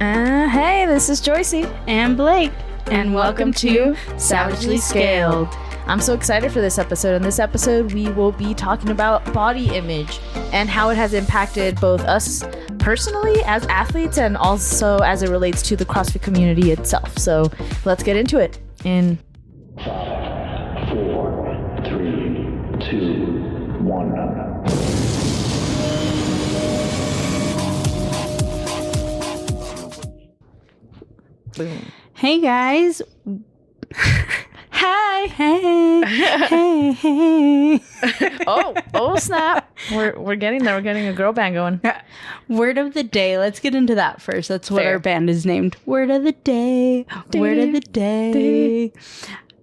Hey, this is Joyce and Blake, and welcome to Savagely Scaled. I'm so excited for this episode. In this episode, we will be talking about body image and how it has impacted both us personally as athletes and also as it relates to the CrossFit community itself. So let's get into it. In 5, 4, 3, 2, 1. Boom. Hey guys. Hi. Hey. Oh snap. We're getting there. We're getting a girl band going. Word of the day. Let's get into that first. That's what our band is named. Word of the day. Word of the day.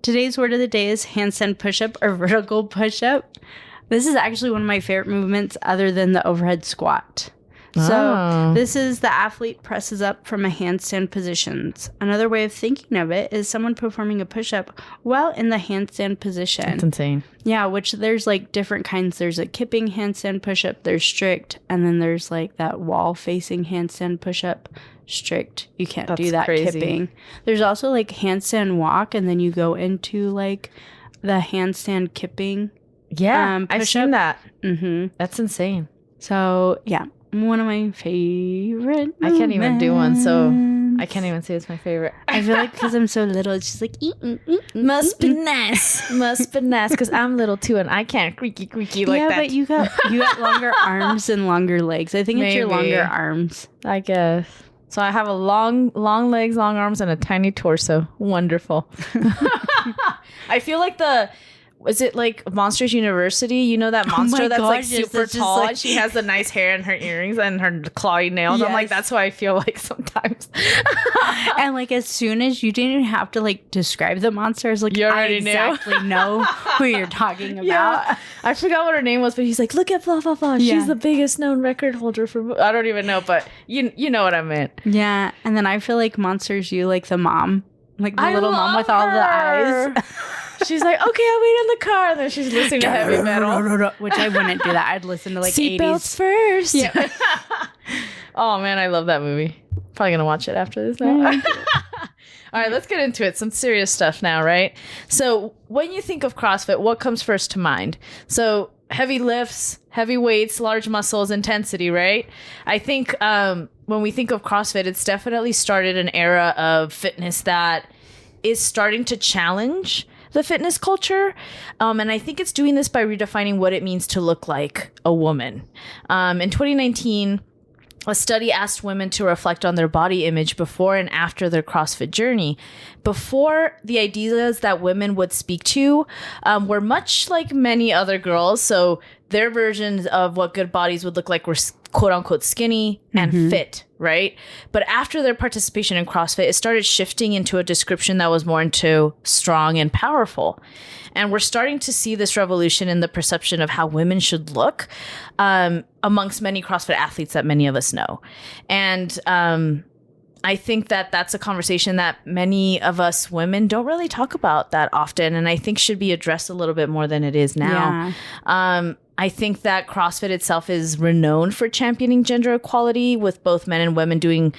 Today's word of the day is handstand push-up or vertical push-up. This is actually one of my favorite movements other than the overhead squat. So this is the athlete presses up from a handstand positions. Another way of thinking of it is someone performing a push-up while in the handstand position. That's insane. Yeah, which there's like different kinds. There's a kipping handstand push-up. There's strict. And then there's like that wall-facing handstand push-up. Strict. You can't do that crazy. Kipping. There's also like handstand walk. And then you go into like the handstand kipping. Yeah, I've seen that. Mm-hmm. That's insane. So, yeah. One of my favorite I can't even do one, so I can't even say it's my favorite. I feel like because I'm so little, it's just like must be nice, because I'm little too, and I can't creaky like that. Yeah, but you got longer arms and longer legs. I think it's your longer arms. I guess. So I have a long legs, long arms, and a tiny torso. Wonderful. I feel like is it like Monsters University? You know that monster that's like super tall and she has the nice hair and her earrings and her clawy nails? Yes. I'm like, that's what I feel like sometimes. And like as soon as you didn't have to like describe the monsters, like you already exactly know who you're talking about. Yeah. I forgot what her name was, but he's like, look at blah blah blah. Yeah. She's the biggest known record holder for I don't even know, but you know what I meant. Yeah. And then I feel like Monsters U, like the mom. Like the little mom with all the eyes. She's like, okay, I'll wait in the car. And then she's listening to heavy metal. Which I wouldn't do that. I'd listen to like Seatbelts 80s. First. Yeah. Oh, man, I love that movie. Probably going to watch it after this now. All right, let's get into it. Some serious stuff now, right? So when you think of CrossFit, what comes first to mind? So heavy lifts, heavy weights, large muscles, intensity, right? I think when we think of CrossFit, it's definitely started an era of fitness that is starting to challenge the fitness culture. And I think it's doing this by redefining what it means to look like a woman. In 2019, a study asked women to reflect on their body image before and after their CrossFit journey. Before, the ideas that women would speak to were much like many other girls. So their versions of what good bodies would look like were quote unquote skinny and fit, right? But after their participation in CrossFit, it started shifting into a description that was more into strong and powerful. And we're starting to see this revolution in the perception of how women should look amongst many CrossFit athletes that many of us know. And I think that that's a conversation that many of us women don't really talk about that often, and I think should be addressed a little bit more than it is now. Yeah. I think that CrossFit itself is renowned for championing gender equality, with both men and women doing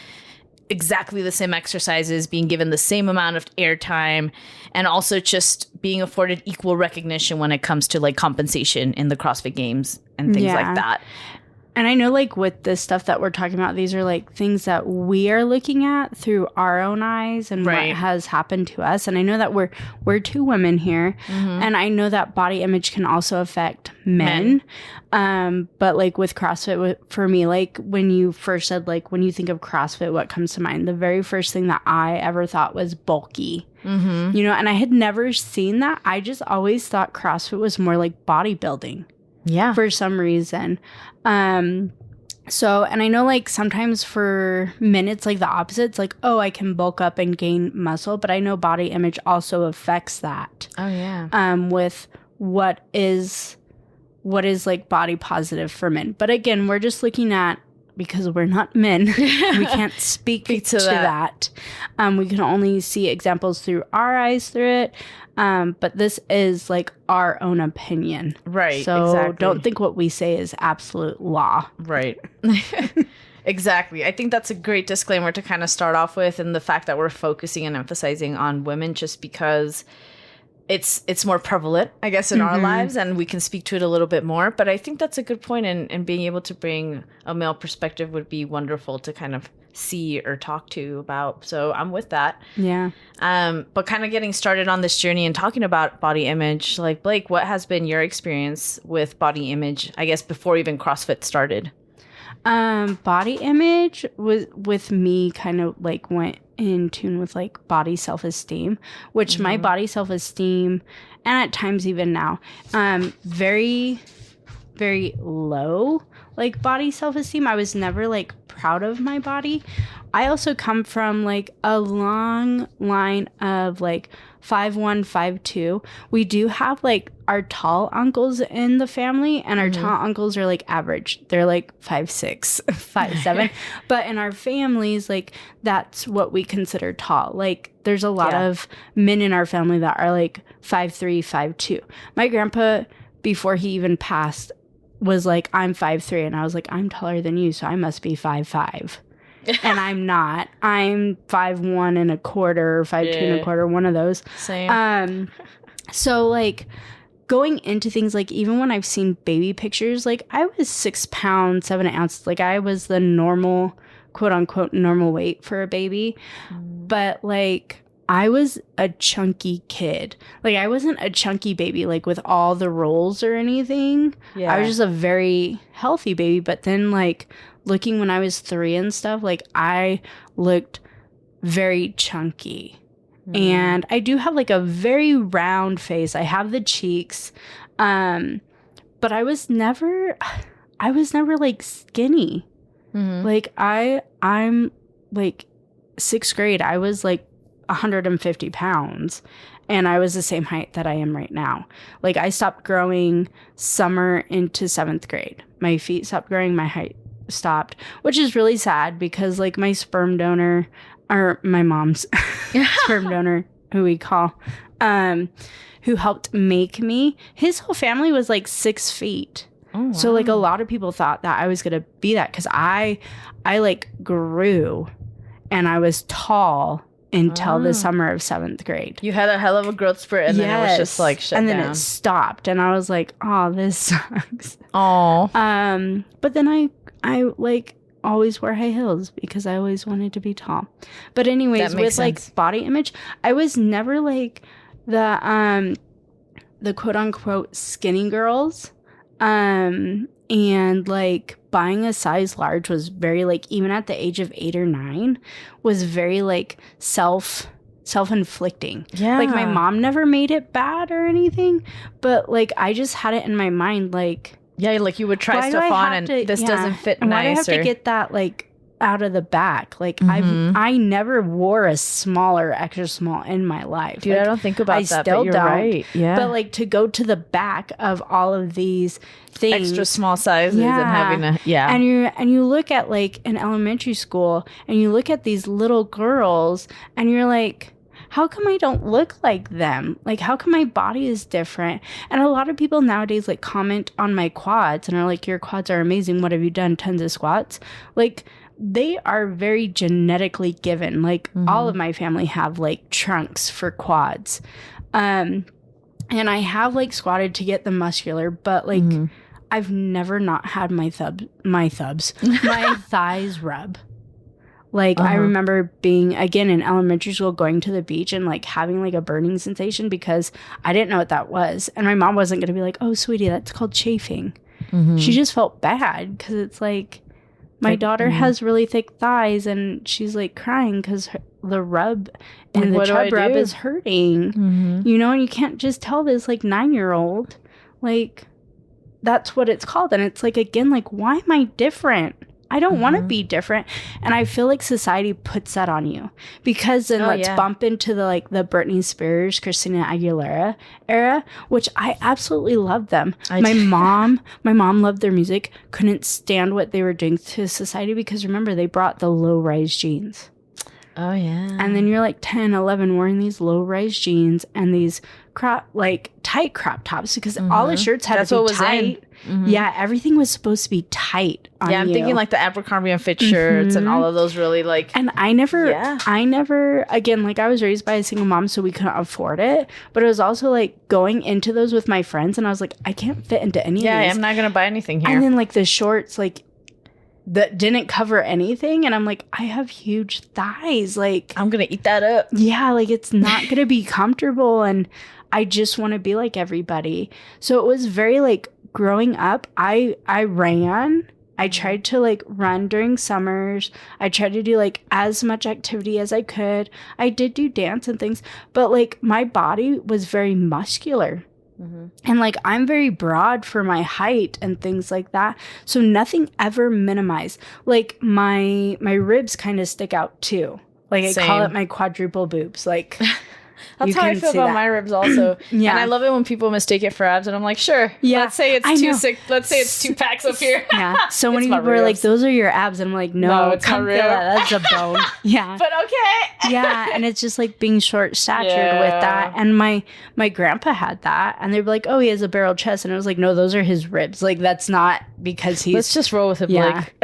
exactly the same exercises, being given the same amount of airtime, and also just being afforded equal recognition when it comes to like compensation in the CrossFit Games and things like that. And I know like with this stuff that we're talking about, these are like things that we are looking at through our own eyes and what has happened to us. And I know that we're two women here. Mm-hmm. And I know that body image can also affect men. But like with CrossFit, for me, like when you first said, like when you think of CrossFit, what comes to mind? The very first thing that I ever thought was bulky. Mm-hmm. You know, and I had never seen that. I just always thought CrossFit was more like bodybuilding. Yeah. For some reason. So, and I know like sometimes for men, it's like the opposite. It's like, oh, I can bulk up and gain muscle, but I know body image also affects that. Oh yeah. With what is like body positive for men. But again, we're just looking at, because we're not men, we can't speak to that. We can only see examples through our eyes through it. But this is like our own opinion. Right. So exactly. Don't think what we say is absolute law. Right. Exactly. I think that's a great disclaimer to kind of start off with, and the fact that we're focusing and emphasizing on women just because it's more prevalent, I guess, in our lives, and we can speak to it a little bit more. But I think that's a good point, and being able to bring a male perspective would be wonderful to kind of see or talk to about. So I'm with that. Yeah. But kind of getting started on this journey and talking about body image, like Blake, what has been your experience with body image, I guess, before even CrossFit started? Body image was with me kind of like went in tune with like body self-esteem, which my body self-esteem, and at times even now, very, very low, like body self-esteem. I was never like proud of my body. I also come from like a long line of like 5'1", 5'2". We do have like our tall uncles in the family, and our tall uncles are like average. They're like 5'6", 5'7". But in our families, like that's what we consider tall. Like there's a lot of men in our family that are like 5'3", 5'2". My grandpa, before he even passed, was like, I'm 5'3", and I was like, I'm taller than you, so I must be 5'5". And I'm not. I'm 5'1" and a quarter, 5'2" and a quarter, one of those. Same. So like going into things, like even when I've seen baby pictures, like I was 6 pounds, 7 ounces. Like I was the normal, quote unquote, normal weight for a baby. But like I was a chunky kid. Like I wasn't a chunky baby, like with all the rolls or anything. Yeah. I was just a very healthy baby. But then like looking when I was 3 and stuff, like I looked very chunky. And I do have like a very round face. I have the cheeks. But I was never like skinny. Like I'm like 6th grade, I was like 150 pounds, and I was the same height that I am right now. Like I stopped growing summer into 7th grade. My feet stopped growing, my height stopped, which is really sad because like my sperm donor, or my mom's sperm donor, who we call, who helped make me, his whole family was like 6 feet. Oh, wow. So like a lot of people thought that I was gonna be that, because I like grew and I was tall until the summer of 7th grade. You had a hell of a growth spurt, and then it was just like shut down. And then it stopped, and I was like, oh, this sucks. Oh. But then I like always wore high heels because I always wanted to be tall. But anyways, with like body image, I was never like the quote unquote skinny girls. And like buying a size large was very like, even at the age of 8 or 9, was very like self-inflicting. Yeah. Like my mom never made it bad or anything, but like I just had it in my mind like, yeah, like you would try stuff on and this doesn't fit and nice. Why do I have to get that like out of the back? Like I never wore a small or extra small in my life. Dude, like, I don't think about that, but you're right. Yeah. But like to go to the back of all of these things, extra small sizes and having a and you look at like in elementary school and you look at these little girls and you're like, how come I don't look like them? Like, how come my body is different? And a lot of people nowadays like comment on my quads and are like, your quads are amazing. What have you done? Tons of squats. Like, they are very genetically given. Like all of my family have like trunks for quads. And I have like squatted to get the muscular, but like I've never not had my thighs rub. Like I remember being, again, in elementary school, going to the beach and like having like a burning sensation because I didn't know what that was. And my mom wasn't going to be like, oh, sweetie, that's called chafing. She just felt bad because it's like, my daughter has really thick thighs and she's like crying because the rub and the chub rub is hurting. You know, and you can't just tell this like 9-year-old, like that's what it's called. And it's like, again, like, why am I different? I don't want to be different. And I feel like society puts that on you because then let's bump into the like the Britney Spears, Christina Aguilera era, which I absolutely love them. My mom loved their music, couldn't stand what they were doing to society because remember, they brought the low-rise jeans. Oh, yeah. And then you're like 10, 11 wearing these low-rise jeans and these tight crop tops because all the shirts had to be tight. Yeah, everything was supposed to be tight on I'm you. thinking like the Abercrombie and Fitch shirts and all of those really like. And I never, again, like I was raised by a single mom, so we couldn't afford it. But it was also like going into those with my friends, and I was like, I can't fit into any of these. Yeah, I'm not gonna buy anything here. And then like the shorts, like that didn't cover anything, and I'm like, I have huge thighs, like I'm gonna eat that up. Yeah, like it's not gonna be comfortable, and I just want to be like everybody. So it was very like growing up, I ran. I tried to like run during summers. I tried to do like as much activity as I could. I did do dance and things, but like my body was very muscular. And like I'm very broad for my height and things like that. So nothing ever minimized. Like my ribs kind of stick out too. Like I call it my quadruple boobs. Like that's how I feel about my ribs also. Yeah. And I love it when people mistake it for abs, and I'm like, sure. Yeah. Let's say it's 2 packs up here. Yeah. So many people are like, those are your abs. And I'm like, no, it's not real. That's a bone. Yeah. But okay. Yeah. And it's just like being short statured with that. And my grandpa had that. And they were like, oh, he has a barrel chest. And I was like, no, those are his ribs. Like, that's not because he's. Let's just roll with it, Blake.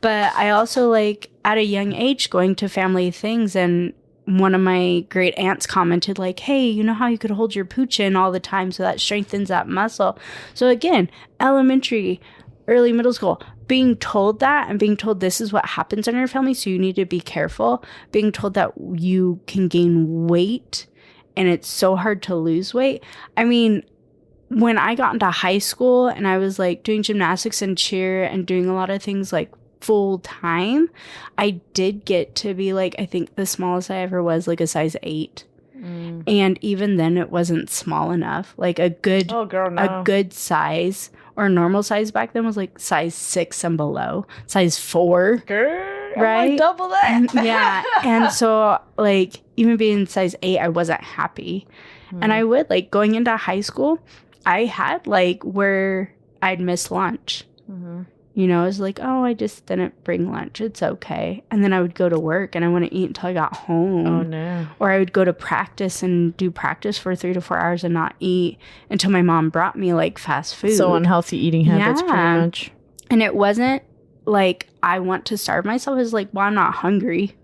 But I also like at a young age going to family things, and one of my great aunts commented like, hey, you know how you could hold your pooch in all the time, so that strengthens that muscle. So again, elementary, early middle school, being told that and being told this is what happens in our family, so you need to be careful. Being told that you can gain weight and it's so hard to lose weight. I mean, when I got into high school and I was like doing gymnastics and cheer and doing a lot of things like full time, I did get to be like, I think the smallest I ever was like a size 8. And even then it wasn't small enough. Like a good a good size or normal size back then was like size 6 and below, size 4. Girl, right? I'm like double that. Yeah. And so like even being size 8, I wasn't happy. And I would like going into high school, I had like where I'd miss lunch. You know, I was like, oh, I just didn't bring lunch. It's okay. And then I would go to work and I wouldn't eat until I got home. Oh, no. Or I would go to practice and do practice for 3 to 4 hours and not eat until my mom brought me like fast food. So unhealthy eating habits, pretty much. And it wasn't like I want to starve myself. It was like, well, I'm not hungry.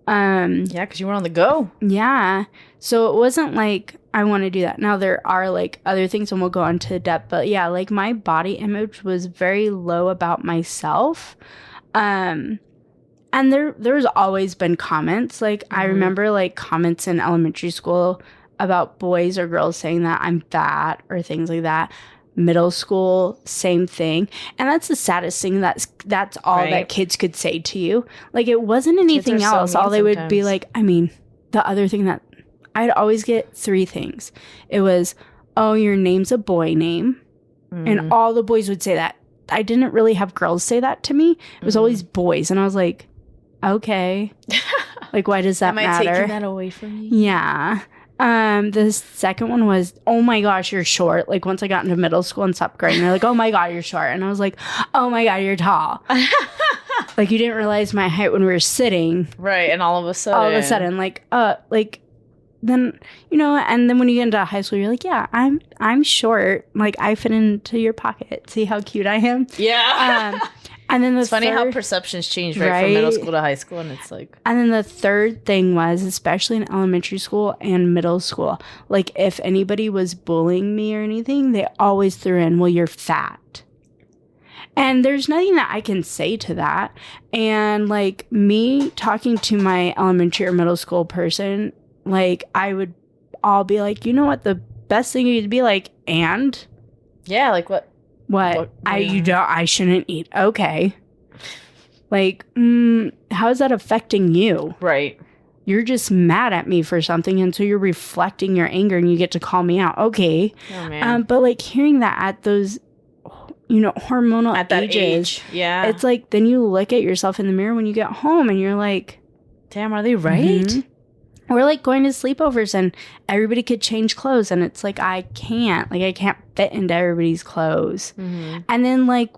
Yeah, because you were on the go. Yeah. So it wasn't like I want to do that. Now there are like other things and we'll go into depth, but yeah, like my body image was very low about myself. And there's always been comments. Like I remember like comments in elementary school about boys or girls saying that I'm fat or things like that. Middle school, same thing. And that's the saddest thing. That's all that kids could say to you. Like it wasn't anything else. All they would be like, I mean, the other thing that I'd always get 3 things. It was, oh, your name's a boy name. And all the boys would say that. I didn't really have girls say that to me. It was always boys. And I was like, okay. Like, why does that matter? Am I taking that away from you? Yeah. The second one was, oh my gosh, you're short. Like once I got into middle school and stopped growing, they're like, oh my God, you're short. And I was like, oh my God, you're tall. Like you didn't realize my height when we were sitting. Right. And all of a sudden, like then, you know, and then when you get into high school, you're like, yeah, I'm short. Like I fit into your pocket. See how cute I am? Yeah. And then it's funny how perceptions change from middle school to high school, and it's like. And then the third thing was, especially in elementary school and middle school, like if anybody was bullying me or anything, they always threw in, well, you're fat. And there's nothing that I can say to that. And like me talking to my elementary or middle school person, like I would all be like, you know what, the best thing you could be like, and? Yeah, like what? What? I shouldn't eat. Okay. Like, how is that affecting you? Right. You're just mad at me for something, and so you're reflecting your anger, and you get to call me out. Okay. Oh, man. But like hearing that at those, you know, hormonal at that ages, yeah, it's like then you look at yourself in the mirror when you get home, and you're like, damn, are they right? We're like going to sleepovers and everybody could change clothes, and it's like I can't fit into everybody's clothes. And then like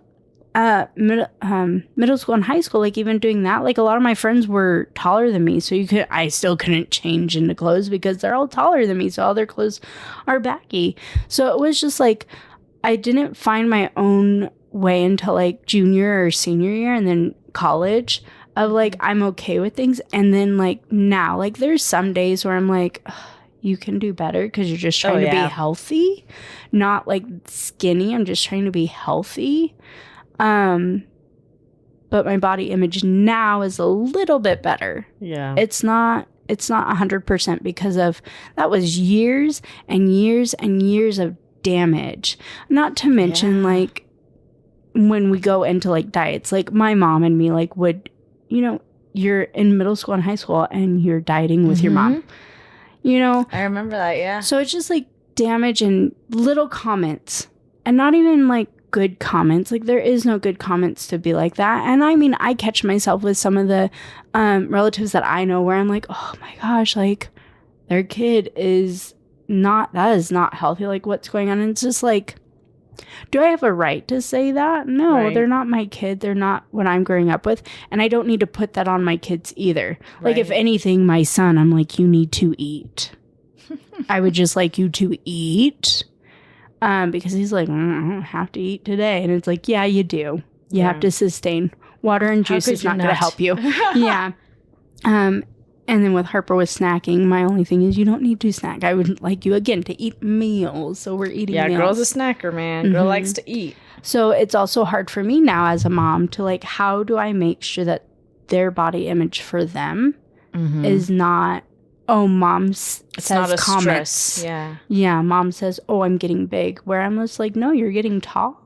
middle school and high school, like even doing that, like a lot of my friends were taller than me, so I still couldn't change into clothes because they're all taller than me, so all their clothes are baggy. So it was just like I didn't find my own way until like junior or senior year, and then college of like I'm okay with things. And then like now, like there's some days where I'm like, you can do better because you're just trying to be healthy, not like skinny. I'm just trying to be healthy. But my body image now is a little bit better. Yeah. It's not 100% because of that was years and years and years of damage. Not to mention like when we go into like diets, like my mom and me like would, you know, you're in middle school and high school and you're dieting with your mom, you know? I remember that. Yeah. So it's just like damage and little comments and not even like good comments. Like there is no good comments to be like that. And I mean, I catch myself with some of the relatives that I know where I'm like, oh my gosh, like their kid is not healthy. Like what's going on? And it's just like, do I have a right to say that? No, they're not my kid. They're not what I'm growing up with. And I don't need to put that on my kids either. Like if anything, my son, I'm like, you need to eat. I would just like you to eat. Because he's like, I don't have to eat today. And it's like, yeah, you do. You have to sustain. Water and juice is not going to help you. Yeah. And then with Harper with snacking, my only thing is you don't need to snack. I would like you, again, to eat meals. So we're eating meals. Yeah, girl's a snacker, man. Girl likes to eat. So it's also hard for me now as a mom to like, how do I make sure that their body image for them is not, oh, mom says comments. Stress. Yeah, mom says, oh, I'm getting big. Where I'm just like, no, you're getting tall.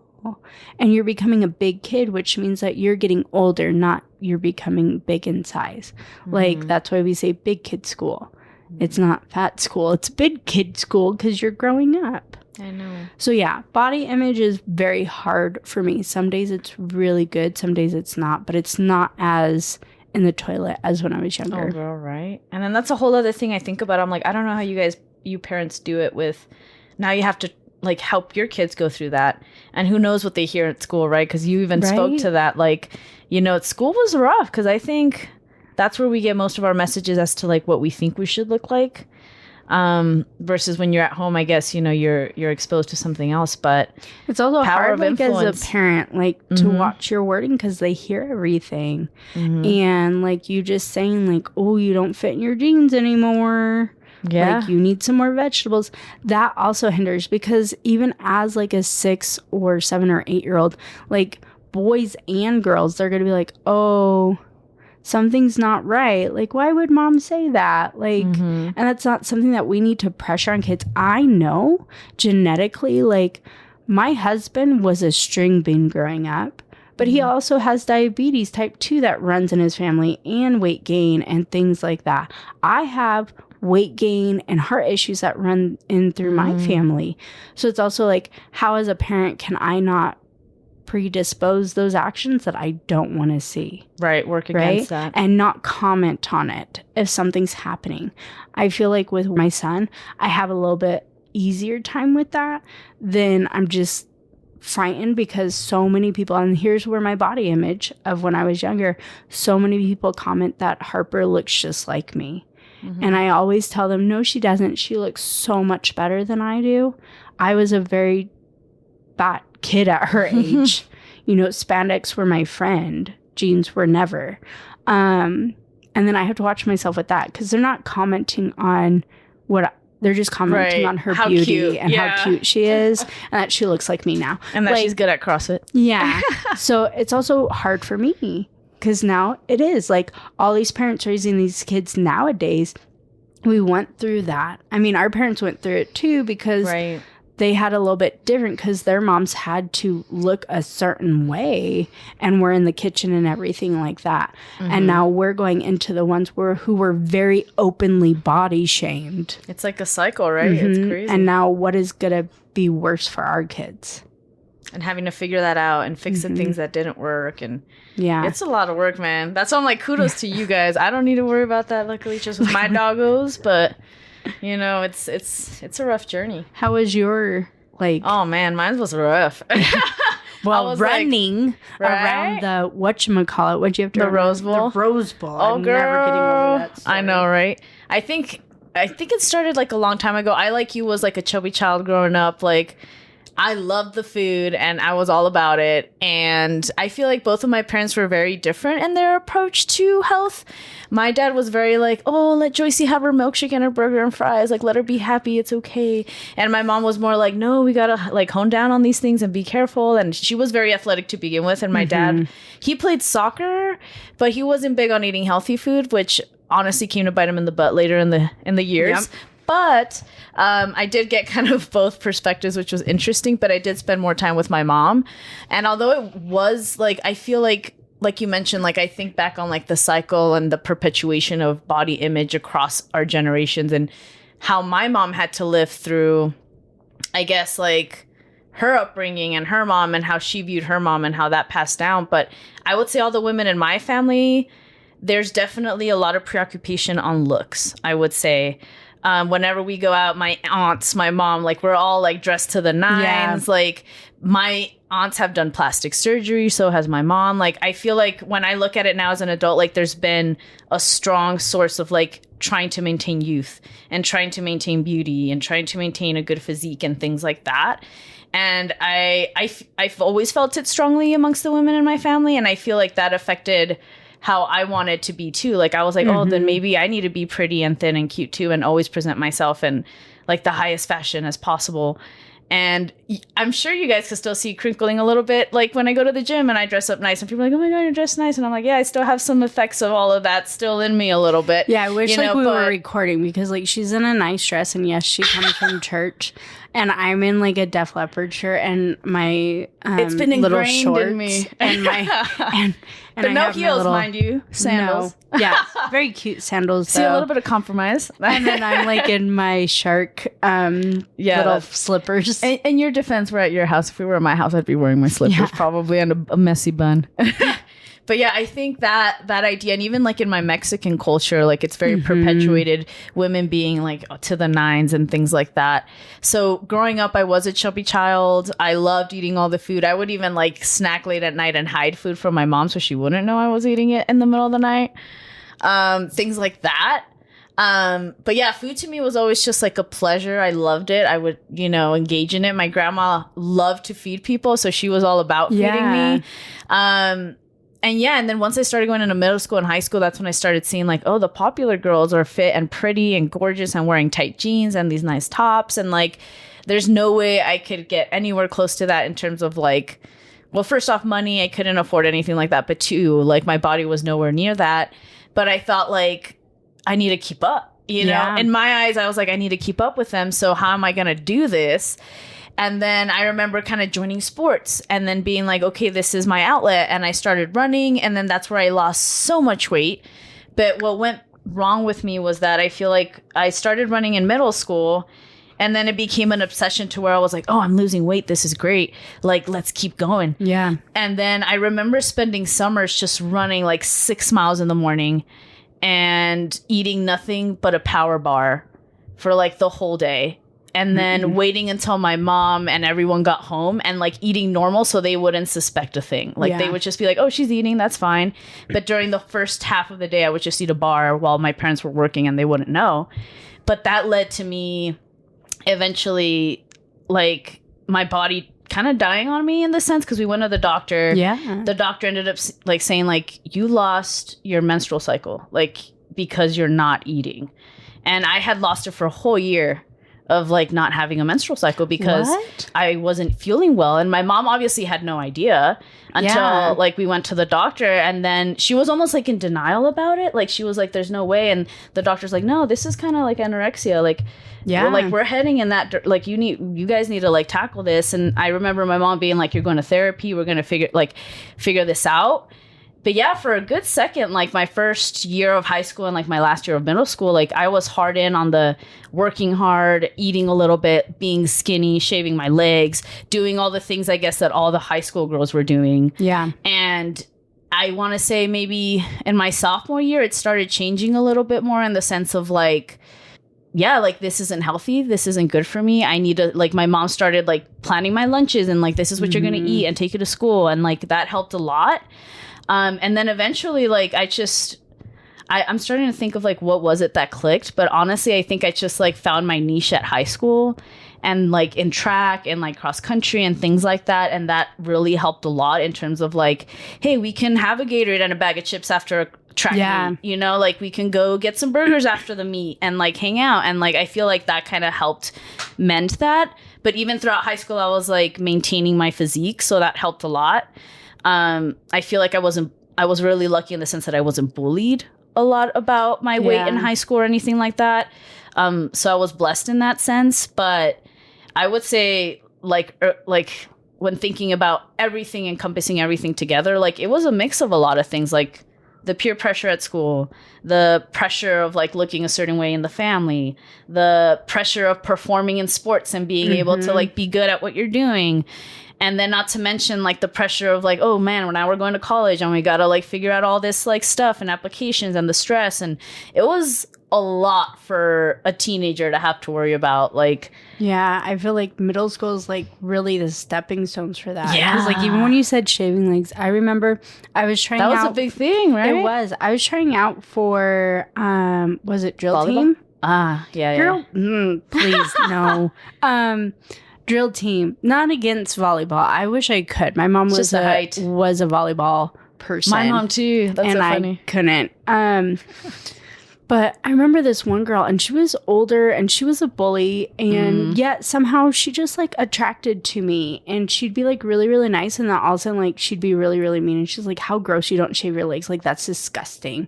And you're becoming a big kid, which means that you're getting older, not you're becoming big in size. Like, that's why we say big kid school. It's not fat school. It's big kid school because you're growing up. I know. So, yeah, body image is very hard for me. Some days it's really good. Some days it's not. But it's not as in the toilet as when I was younger. Oh, girl, right? And then that's a whole other thing I think about. I'm like, I don't know how you parents do it with, now you have to like help your kids go through that. And who knows what they hear at school, right? Because you even spoke to that. Like, you know, school was rough because I think that's where we get most of our messages as to like what we think we should look like. Versus when you're at home, I guess, you know, you're exposed to something else. But it's also hard like as a parent, like to watch your wording because they hear everything. And like you just saying like, oh, you don't fit in your jeans anymore. Yeah. Like you need some more vegetables. That also hinders because even as like a 6 or 7 or 8-year-old, like boys and girls, they're going to be like, oh, something's not right. Like, why would mom say that? Like, and that's not something that we need to pressure on kids. I know genetically, like my husband was a string bean growing up, but he also has diabetes type 2 that runs in his family and weight gain and things like that. I have weight gain and heart issues that run in through my family. So it's also like, how as a parent can I not predispose those actions that I don't want to see? Right, work against that. And not comment on it if something's happening. I feel like with my son, I have a little bit easier time with that. Then I'm just frightened because so many people, and here's where my body image of when I was younger, so many people comment that Harper looks just like me. And I always tell them, no, she doesn't. She looks so much better than I do. I was a very fat kid at her age. You know, spandex were my friend. Jeans were never. And then I have to watch myself with that because they're not commenting on they're just commenting on her beauty and how cute she is and that she looks like me now. And that like, she's good at CrossFit. Yeah. So it's also hard for me. Because now it is like all these parents raising these kids nowadays, we went through that. I mean, our parents went through it too because they had a little bit different because their moms had to look a certain way and were in the kitchen and everything like that. And now we're going into the ones who were very openly body shamed. It's like a cycle, right? It's crazy. And now what is going to be worse for our kids? And having to figure that out and fix the things that didn't work. And it's a lot of work, man. That's why I'm like, kudos to you guys. I don't need to worry about that, luckily, just with my doggos. But, you know, it's a rough journey. How was your, like... Oh, man, mine was rough. Well, running around the whatchamacallit, what'd you have to The Rose Bowl? The Rose Bowl. Oh, I'm girl. never getting over that story. I know, right? I think it started like a long time ago. I, like you, was like a chubby child growing up. Like, I loved the food and I was all about it. And I feel like both of my parents were very different in their approach to health. My dad was very like, oh, let Joycey have her milkshake and her burger and fries. Like, let her be happy. It's okay. And my mom was more like, no, we got to like hone down on these things and be careful. And she was very athletic to begin with. And my dad, he played soccer, but he wasn't big on eating healthy food, which honestly came to bite him in the butt later in the years. Yep. But I did get kind of both perspectives, which was interesting. But I did spend more time with my mom. And although it was like, I feel like you mentioned, like, I think back on like the cycle and the perpetuation of body image across our generations and how my mom had to live through, I guess, like her upbringing and her mom and how she viewed her mom and how that passed down. But I would say all the women in my family, there's definitely a lot of preoccupation on looks, I would say. Whenever we go out, my aunts, my mom, like, we're all like dressed to the nines. Yeah. Like, my aunts have done plastic surgery, so has my mom. Like, I feel like when I look at it now as an adult, like, there's been a strong source of like trying to maintain youth and trying to maintain beauty and trying to maintain a good physique and things like that. And I've always felt it strongly amongst the women in my family, and I feel like that affected how I wanted to be too. Like, I was like, oh, then maybe I need to be pretty and thin and cute too, and always present myself in like the highest fashion as possible. And I'm sure you guys can still see crinkling a little bit, like when I go to the gym and I dress up nice and people are like, oh my God, you're dressed nice. And I'm like, yeah, I still have some effects of all of that still in me a little bit. Yeah, I wish we were recording, because like she's in a nice dress and yes, she comes from church. And I'm in like a Def Leppard shirt and my it's been little ingrained shorts in me. And my but no heels, mind you. Sandals. No. Yeah, very cute sandals. See, a little bit of compromise. And then I'm like in my shark little slippers. In your defense, we're at your house. If we were at my house, I'd be wearing my slippers probably and a messy bun. But yeah, I think that idea, and even like in my Mexican culture, like it's very perpetuated, women being like to the nines and things like that. So growing up, I was a chubby child. I loved eating all the food. I would even like snack late at night and hide food from my mom so she wouldn't know I was eating it in the middle of the night. Things like that. But yeah, food to me was always just like a pleasure. I loved it. I would, engage in it. My grandma loved to feed people, so she was all about feeding me. And then once I started going into middle school and high school, that's when I started seeing like, oh, the popular girls are fit and pretty and gorgeous and wearing tight jeans and these nice tops. And like, there's no way I could get anywhere close to that in terms of like, well, first off, money, I couldn't afford anything like that. But two, like my body was nowhere near that. But I thought like, I need to keep up, know? In my eyes, I was like, I need to keep up with them. So how am I going to do this? And then I remember kind of joining sports and then being like, okay, this is my outlet. And I started running. And then that's where I lost so much weight. But what went wrong with me was that I feel like I started running in middle school. And then it became an obsession to where I was like, oh, I'm losing weight. This is great. Like, let's keep going. Yeah. And then I remember spending summers just running like 6 miles in the morning and eating nothing but a power bar for like the whole day. And then waiting until my mom and everyone got home and like eating normal so they wouldn't suspect a thing. Like they would just be like, oh, she's eating. That's fine. But during the first half of the day, I would just eat a bar while my parents were working and they wouldn't know. But that led to me eventually like my body kind of dying on me in the sense, because we went to the doctor. Yeah. The doctor ended up like saying like, you lost your menstrual cycle, like because you're not eating. And I had lost it for a whole year of like not having a menstrual cycle because I wasn't feeling well. And my mom obviously had no idea until like we went to the doctor, and then she was almost like in denial about it. Like she was like, there's no way. And the doctor's like, no, this is kind of like anorexia. Like, we're heading in that, like you guys need to like tackle this. And I remember my mom being like, you're going to therapy. We're going to figure this out. But yeah, for a good second, like my first year of high school and like my last year of middle school, like I was hard in on the working hard, eating a little bit, being skinny, shaving my legs, doing all the things I guess that all the high school girls were doing. Yeah. And I want to say maybe in my sophomore year, it started changing a little bit more in the sense of like yeah, like this isn't healthy. This isn't good for me. I need to, like, my mom started like planning my lunches and like, this is what you're going to eat and take you to school. And like that helped a lot. And then eventually, like, I'm starting to think of like, what was it that clicked? But honestly, I think I just like found my niche at high school and like in track and like cross country and things like that. And that really helped a lot in terms of like, hey, we can have a Gatorade and a bag of chips after a track meet, you know, like we can go get some burgers after the meet and like hang out. And like, I feel like that kind of helped mend that. But even throughout high school, I was like maintaining my physique. So that helped a lot. I feel like I was really lucky in the sense that I wasn't bullied a lot about my weight in high school or anything like that. So I was blessed in that sense. But I would say like when thinking about everything, encompassing everything together, like it was a mix of a lot of things, like the peer pressure at school, the pressure of like looking a certain way in the family, the pressure of performing in sports and being able to like be good at what you're doing. And then not to mention like the pressure of like, oh man, now we're going to college and we got to like figure out all this like stuff and applications and the stress. And it was a lot for a teenager to have to worry about. Like, yeah, I feel like middle school is like really the stepping stones for that. Yeah. Because like even when you said shaving legs, I remember I was trying out. That was a big thing, right? It was. I was trying out for, was it drill Volleyball? team? Yeah. Girl, please, no. Drill team, not against volleyball. I wish I could. My mom was a volleyball person. My mom too. That's so funny. I couldn't. But I remember this one girl, and she was older, and she was a bully, and yet somehow she just like attracted to me, and she'd be like really, really nice, and then all of a sudden like she'd be really, really mean, and she's like, "How gross! You don't shave your legs? Like that's disgusting."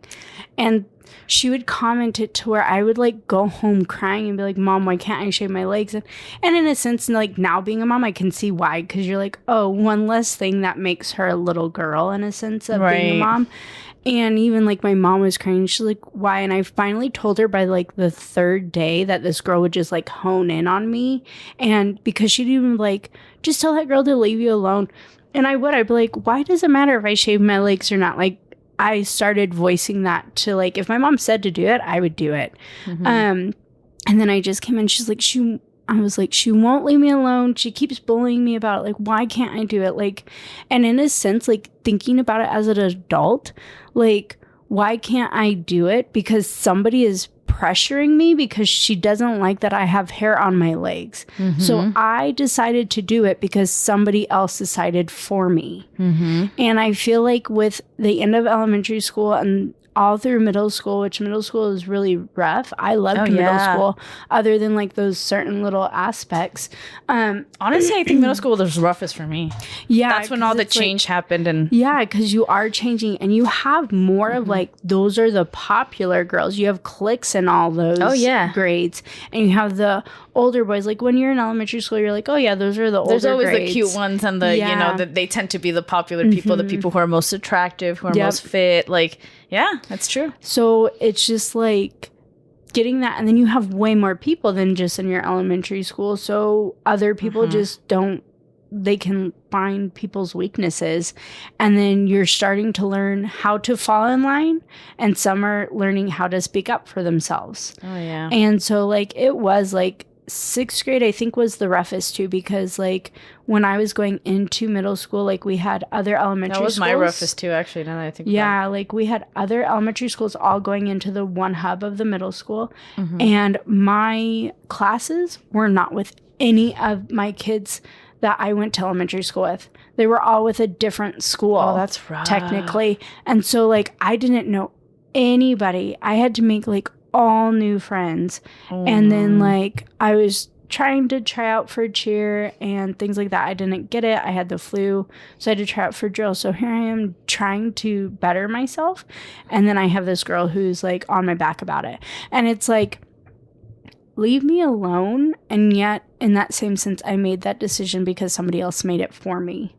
And she would comment it to where I would like go home crying and be like, "Mom, why can't I shave my legs?" And in a sense, like now being a mom, I can see why, because you're like, oh, one less thing that makes her a little girl in a sense of being a mom. And even like my mom was crying. She's like, why? And I finally told her by like the third day that this girl would just like hone in on me. And because she'd even like, just tell that girl to leave you alone. And I'd be like, why does it matter if I shave my legs or not? Like, I started voicing that to like, if my mom said to do it, I would do it. And then I just came in. She's like, I was like, she won't leave me alone. She keeps bullying me about it. Like, why can't I do it? Like, and in a sense, like thinking about it as an adult, like, why can't I do it? Because somebody is pressuring me because she doesn't like that I have hair on my legs. So I decided to do it because somebody else decided for me. And I feel like with the end of elementary school and all through middle school, which middle school is really rough. I loved middle school, other than like those certain little aspects. Honestly, I think middle school was roughest for me. Yeah, that's when all the change happened, and because you are changing, and you have more of like those are the popular girls. You have cliques and all those grades, and you have the older boys. Like when you're in elementary school, you're like, oh yeah, those are the older. There's always grades. the cute ones, and the you know that they tend to be the popular people, the people who are most attractive, who are most fit. Like. Yeah, that's true. So it's just like getting that. And then you have way more people than just in your elementary school. So other people just they can find people's weaknesses. And then you're starting to learn how to fall in line. And some are learning how to speak up for themselves. Oh, yeah. And so like it was like 6th grade, I think, was the roughest too, because like when I was going into middle school, like we had other elementary schools. That was my roughest too, actually, now that I think about it. Like we had other elementary schools all going into the one hub of the middle school. And my classes were not with any of my kids that I went to elementary school with. They were all with a different school. Oh, that's rough. Technically. And so like I didn't know anybody. I had to make like all new friends. And then like I was trying to try out for cheer and things like that. I didn't get it. I had the flu, so I had to try out for drill. So here I am trying to better myself, and then I have this girl who's like on my back about it. And it's like, leave me alone. And yet in that same sense, I made that decision because somebody else made it for me.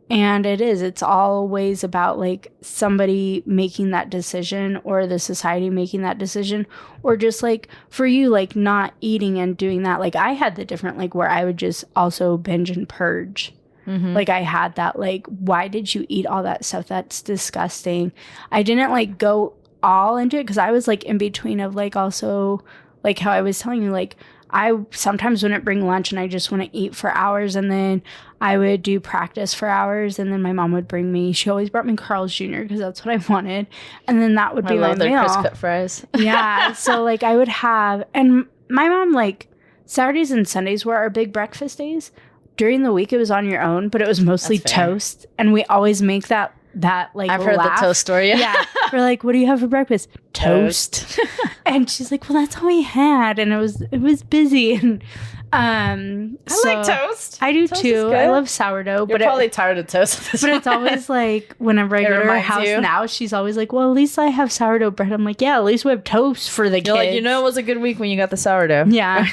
And it's always about like somebody making that decision, or the society making that decision, or just like for you, like not eating and doing that. Like I had the different, like where I would just also binge and purge. Like I had that, like, why did you eat all that stuff? That's disgusting. I didn't like go all into it because I was like in between of like also like how I was telling you, like I sometimes wouldn't bring lunch and I just want to eat for hours, and then I would do practice for hours, and then my mom would bring me, she always brought me Carl's Jr. because that's what I wanted, and then that would be my meal. Crisp cut fries. Yeah, so like I would have, and my mom, like Saturdays and Sundays were our big breakfast days. During the week it was on your own, but it was mostly toast, and we always make that like I've heard the toast story. Yeah. We're like, what do you have for breakfast? Toast. And she's like, well, that's all we had, and it was busy. And I like toast. I do too. I love sourdough. You're probably tired of toast. But it's always like whenever I go to her house now, she's always like, well, at least I have sourdough bread. I'm like, yeah, at least we have toast for the kids. Like, it was a good week when you got the sourdough. Yeah.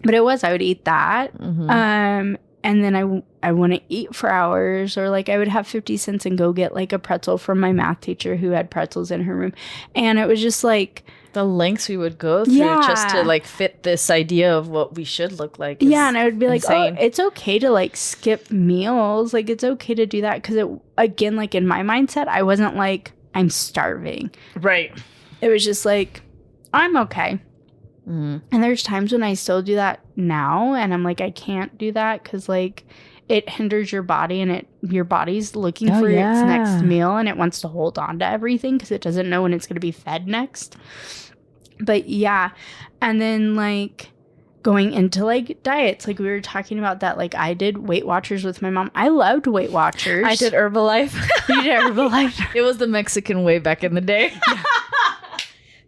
But it was, I would eat that. Mm-hmm. And then I want to eat for hours, or like I would have 50 cents and go get like a pretzel from my math teacher who had pretzels in her room. And it was just like the lengths we would go through just to like fit this idea of what we should look like. Yeah. And I would be insane. Like, oh, it's okay to like skip meals. Like it's okay to do that. Cause it, again, like in my mindset, I wasn't like, I'm starving. Right. It was just like, I'm okay. Mm-hmm. And there's times when I still do that now, and I'm like, I can't do that because like it hinders your body, and your body's looking for its next meal, and it wants to hold on to everything because it doesn't know when it's going to be fed next. But yeah, and then like going into like diets, like we were talking about that, like I did Weight Watchers with my mom. I loved Weight Watchers. I did Herbalife. You did Herbalife. It was the Mexican way back in the day.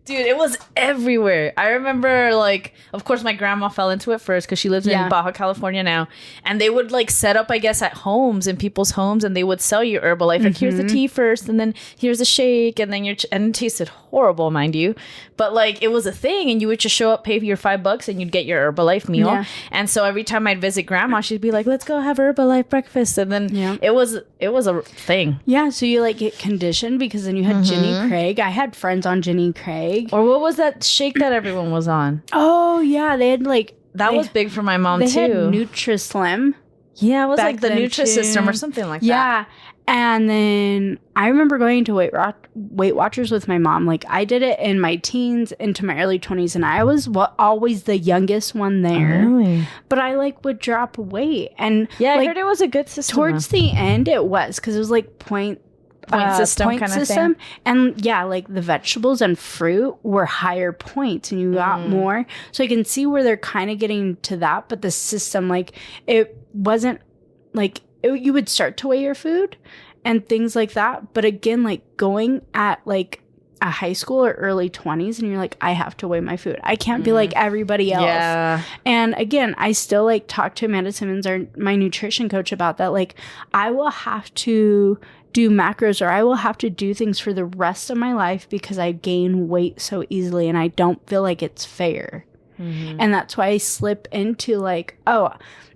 Dude, it was everywhere. I remember, like, of course, my grandma fell into it first because she lives in Baja California now. And they would, like, set up, I guess, at homes, in people's homes, and they would sell you Herbalife. Like, here's the tea first, and then here's a shake, and then and it tasted horrible, mind you. But, like, it was a thing, and you would just show up, pay your $5, and you'd get your Herbalife meal. Yeah. And so every time I'd visit grandma, she'd be like, let's go have Herbalife breakfast. And then it was a thing. Yeah, so you, like, get conditioned because then you had Jenny Craig. I had friends on Jenny Craig. Or what was that shake that everyone was on? Oh, yeah. They had like... That was big for my mom, too. They had Nutri-Slim. Yeah, it was like the Nutri-System or something like that. Yeah. And then I remember going to Weight Watchers with my mom. Like, I did it in my teens into my early 20s, and I was always the youngest one there. Oh, really? But I, like, would drop weight. And yeah, like, I heard it was a good system. Towards the end, it was, because it was, like, point system kind of thing. And yeah, like the vegetables and fruit were higher points, and you got more. So I can see where they're kind of getting to that, but the system, like, it wasn't like you would start to weigh your food and things like that. But again, like going at like a high school or early 20s, and you're like, I have to weigh my food. I can't be like everybody else. Yeah. And again, I still like talk to Amanda Simmons, my nutrition coach, about that. Like, I will have to do macros, or I will have to do things for the rest of my life because I gain weight so easily, and I don't feel like it's fair. And that's why I slip into like,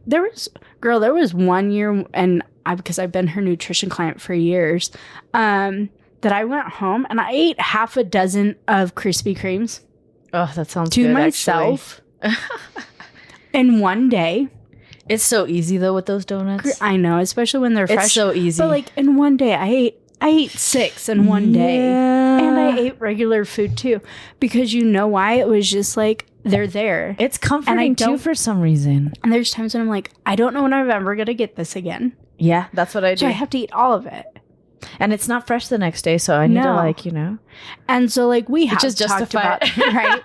there was 1 year, and because I've been her nutrition client for years, that I went home and I ate half a dozen of Krispy Kremes. Oh, that sounds to good, myself in one day. It's so easy though with those donuts. I know, especially when they're fresh. It's so easy. But like in one day, I ate 6 in one day, and I ate regular food too, because you know why? It was just like they're there. It's comforting too for some reason. And there's times when I'm like, I don't know when I'm ever gonna get this again. Yeah, that's what I do. So I have to eat all of it. And it's not fresh the next day, so I need to like, And so like we have just talked about it, right?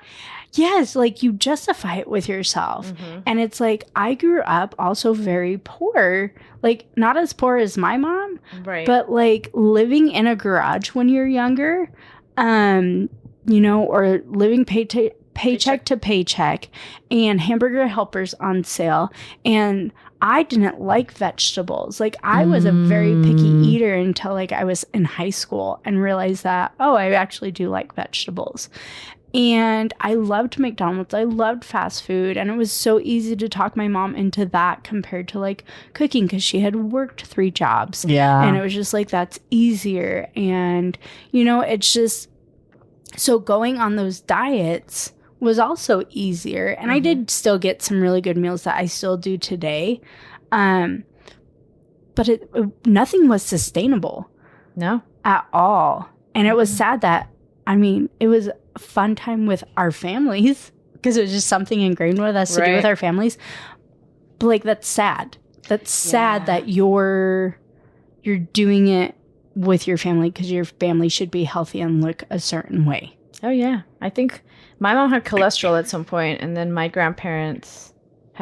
Yes, like you justify it with yourself. And it's like, I grew up also very poor, like not as poor as my mom, right? But like living in a garage when you're younger, or living paycheck to paycheck, and hamburger helpers on sale. And I didn't like vegetables. Like I was a very picky eater until like I was in high school and realized that, I actually do like vegetables. And I loved McDonald's. I loved fast food. And it was so easy to talk my mom into that compared to like cooking, because she had worked 3 jobs. Yeah. And it was just like, that's easier. And, it's just, so going on those diets was also easier. And I did still get some really good meals that I still do today. But nothing was sustainable. No. At all. And it was sad that I mean, it was a fun time with our families because it was just something ingrained with us to do with our families. But like, that's sad. That's sad that you're doing it with your family because your family should be healthy and look a certain way. Oh, yeah. I think my mom had cholesterol at some point, and then my grandparents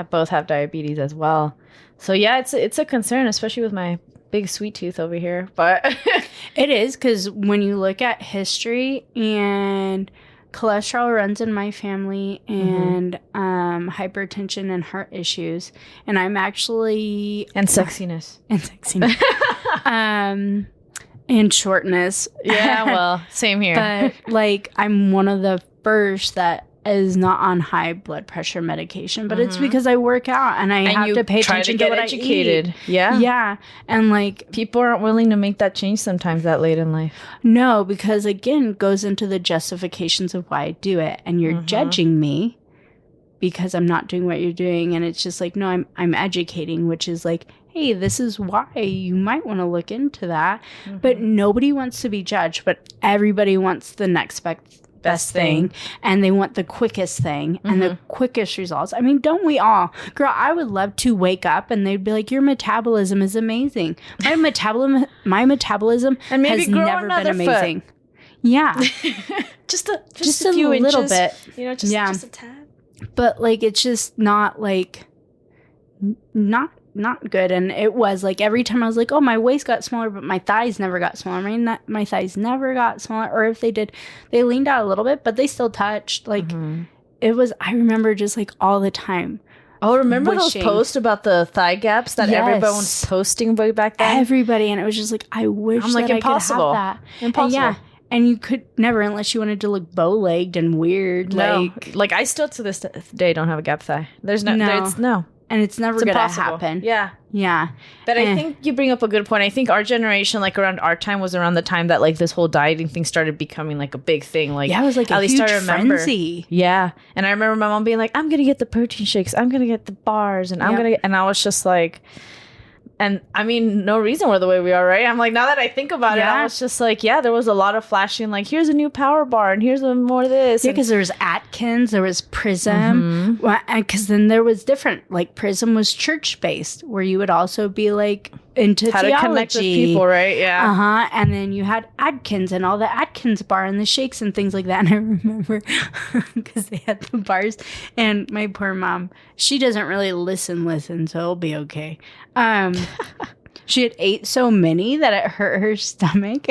both have diabetes as well. So, yeah, it's a concern, especially with my big sweet tooth over here. But it is, because when you look at history, and cholesterol runs in my family, and hypertension and heart issues, and I'm actually... And sexiness. And shortness. Yeah, well, same here. But like, I'm one of the first that is not on high blood pressure medication, but it's because I work out and I have to pay attention to what educated. I eat. Yeah. Yeah. And like, people aren't willing to make that change sometimes that late in life. No, because again, it goes into the justifications of why I do it. And you're judging me because I'm not doing what you're doing. And it's just like, no, I'm educating, which is like, hey, this is why you might want to look into that. But nobody wants to be judged, but everybody wants the next best thing, and they want the quickest thing and the quickest results. I mean, don't we all? Girl, I would love to wake up and they'd be like, your metabolism is amazing. My metabolism and maybe has never been amazing. Foot. Yeah. just a few little inches, bit. You know, just a tad. But like, it's just not like not good. And it was like, every time I was like, oh, my waist got smaller, but my thighs never got smaller. My thighs never got smaller. Or if they did, they leaned out a little bit, but they still touched. Like, it was, I remember just like all the time. Oh, remember those posts about the thigh gaps that everyone was posting way back then? Everybody. And it was just like, I wish I'm like, that impossible. I could have that. Impossible. And and you could never, unless you wanted to look bow-legged and weird. No. Like I still to this day don't have a gap thigh. There's no. And it's never going to happen. Yeah. Yeah. But I think you bring up a good point. I think our generation, like around our time, was around the time that like this whole dieting thing started becoming like a big thing. Like, yeah, it was like a huge frenzy. Yeah. And I remember my mom being like, I'm going to get the protein shakes. I'm going to get the bars. And and I was just like, and I mean, no reason we're the way we are, right? I'm like, now that I think about it, I was just like, yeah, there was a lot of flashing, like, here's a new power bar and here's more of this. Yeah, because there was Atkins, there was Prism, because then there was different, like Prism was church-based, where you would also be like into how theology. To connect with people, right? Yeah. And then you had Atkins and all the Atkins bar and the shakes and things like that. And I remember because they had the bars, and my poor mom, she doesn't really listen, so it'll be okay. She had ate so many that it hurt her stomach.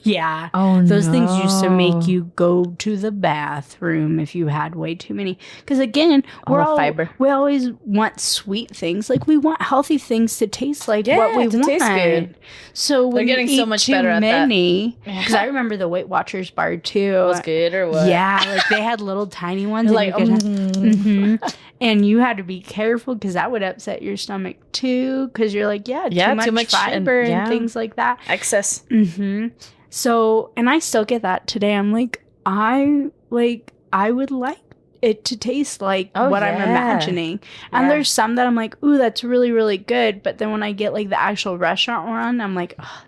Yeah. Oh, those things used to make you go to the bathroom if you had way too many. Because again, we always want sweet things. Like, we want healthy things to taste like what we want. Taste good. So when they're getting you so much eat better too at many, because I remember the Weight Watchers bar too. Was good or what? Yeah, like they had little tiny ones. And like, and you had to be careful because that would upset your stomach too. Because you're like, too much fiber and things like that. Excess. So, and I still get that today. I'm like, I would like it to taste like what I'm imagining. And there's some that I'm like, ooh, that's really, really good. But then when I get like the actual restaurant one, I'm like, oh,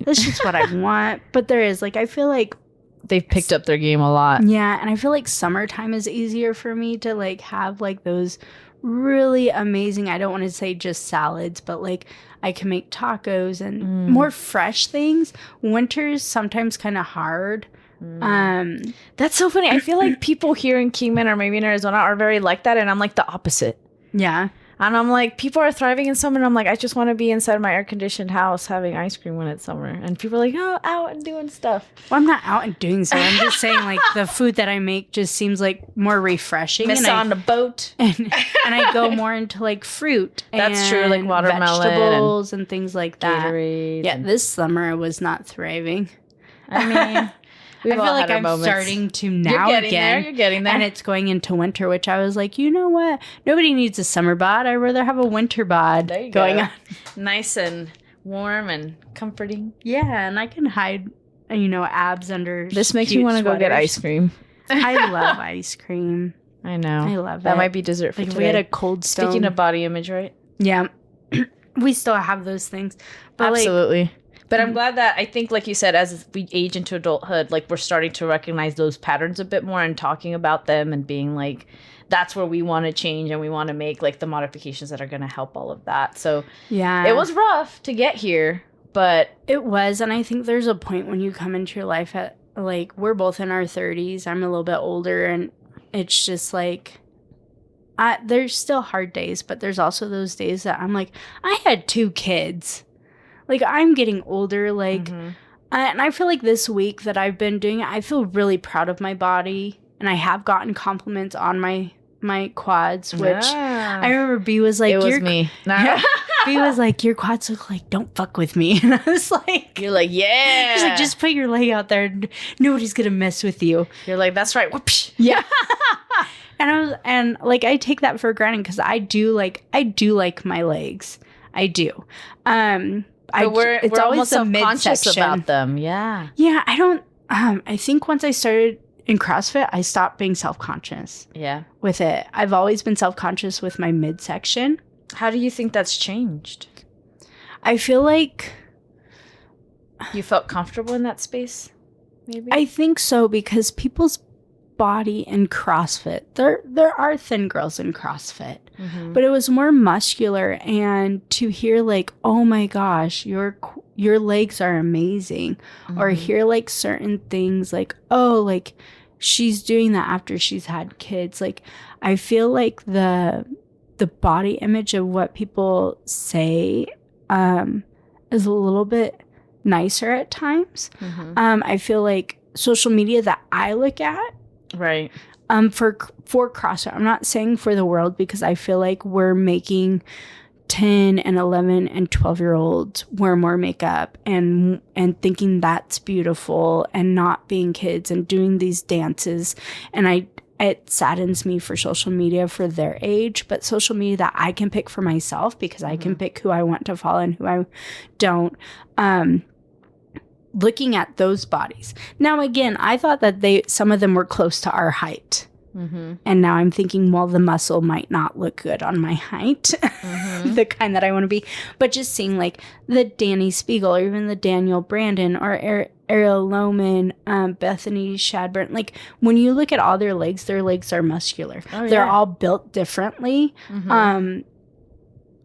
that's just what I want. But there is, like, I feel like they've picked up their game a lot. Yeah. And I feel like summertime is easier for me to like have like those really amazing, I don't want to say just salads, but like I can make tacos and more fresh things. Winter's sometimes kind of hard. That's so funny. I feel like people here in Kingman or maybe in Arizona are very like that, and I'm like the opposite. Yeah. And I'm like, people are thriving in summer, and I'm like, I just want to be inside my air-conditioned house having ice cream when it's summer. And people are like, oh, out and doing stuff. Well, I'm not out and doing stuff. I'm just saying, like, the food that I make just seems, like, more refreshing. Miss on the boat. And I go more into, like, fruit. That's true, like watermelon. Vegetables and things like that. Gatorade. Yeah, this summer I was not thriving. I mean... I feel like I'm starting to now You're getting there. And it's going into winter, which I was like, you know what? Nobody needs a summer bod. I'd rather have a winter bod going on. Nice and warm and comforting. Yeah, and I can hide, abs under This makes me want to go get ice cream. I love ice cream. I know. I love it. That might be dessert for today. We had a Cold Stone. Speaking of body image, right? Yeah. We still have those things. But absolutely. But I'm glad that I think, like you said, as we age into adulthood, like we're starting to recognize those patterns a bit more and talking about them and being like, that's where we want to change and we want to make like the modifications that are going to help all of that. So yeah, it was rough to get here, but it was. And I think there's a point when you come into your life at like, we're both in our 30s. I'm a little bit older, and it's just like, there's still hard days, but there's also those days that I'm like, I had 2 kids. Like, I'm getting older, like, and I feel like this week that I've been doing it, I feel really proud of my body, and I have gotten compliments on my quads, which I remember B was like, it was me. B was like, your quads look like, don't fuck with me. And I was like, you're like, yeah. She's like, just put your leg out there. Nobody's going to mess with you. You're like, that's right. Whoopsh. Yeah. And I take that for granted because I do like my legs. I do. But we're it's always almost subconscious midsection about them. Yeah. Yeah. I don't, I think once I started in CrossFit, I stopped being self-conscious. Yeah. With it. I've always been self-conscious with my midsection. How do you think that's changed? I feel like you felt comfortable in that space, maybe? I think so, because people's body in CrossFit, there are thin girls in CrossFit, but it was more muscular, and to hear like, oh my gosh, your legs are amazing, or hear like certain things like, oh, like she's doing that after she's had kids. Like, I feel like the body image of what people say is a little bit nicer at times. I feel like social media that I look at, right, for CrossFit, I'm not saying for the world, because I feel like we're making 10 and 11 and 12-year-olds wear more makeup and thinking that's beautiful and not being kids and doing these dances, and it saddens me for social media for their age, but social media that I can pick for myself, because I can pick who I want to follow and who I don't. Looking at those bodies. Now, again, I thought that some of them were close to our height. And now I'm thinking, well, the muscle might not look good on my height, the kind that I want to be. But just seeing like the Danny Spiegel, or even the Daniel Brandon, or Ariel Lohman, Bethany Shadburn, like when you look at all their legs are muscular. Oh, yeah. They're all built differently on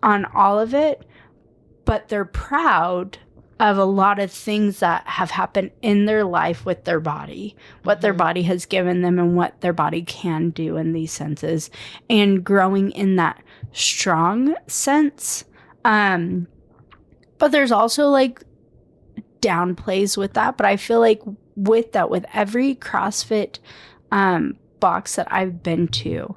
all of it, but they're proud of a lot of things that have happened in their life with their body, what their body has given them and what their body can do in these senses, and growing in that strong sense. But there's also like downplays with that. But I feel like with every CrossFit box that I've been to,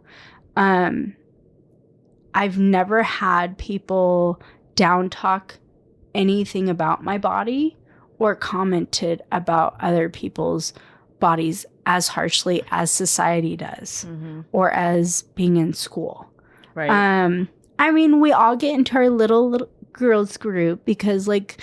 I've never had people down talk anything about my body or commented about other people's bodies as harshly as society does, or as being in school. Right. I mean, we all get into our little girls group, because like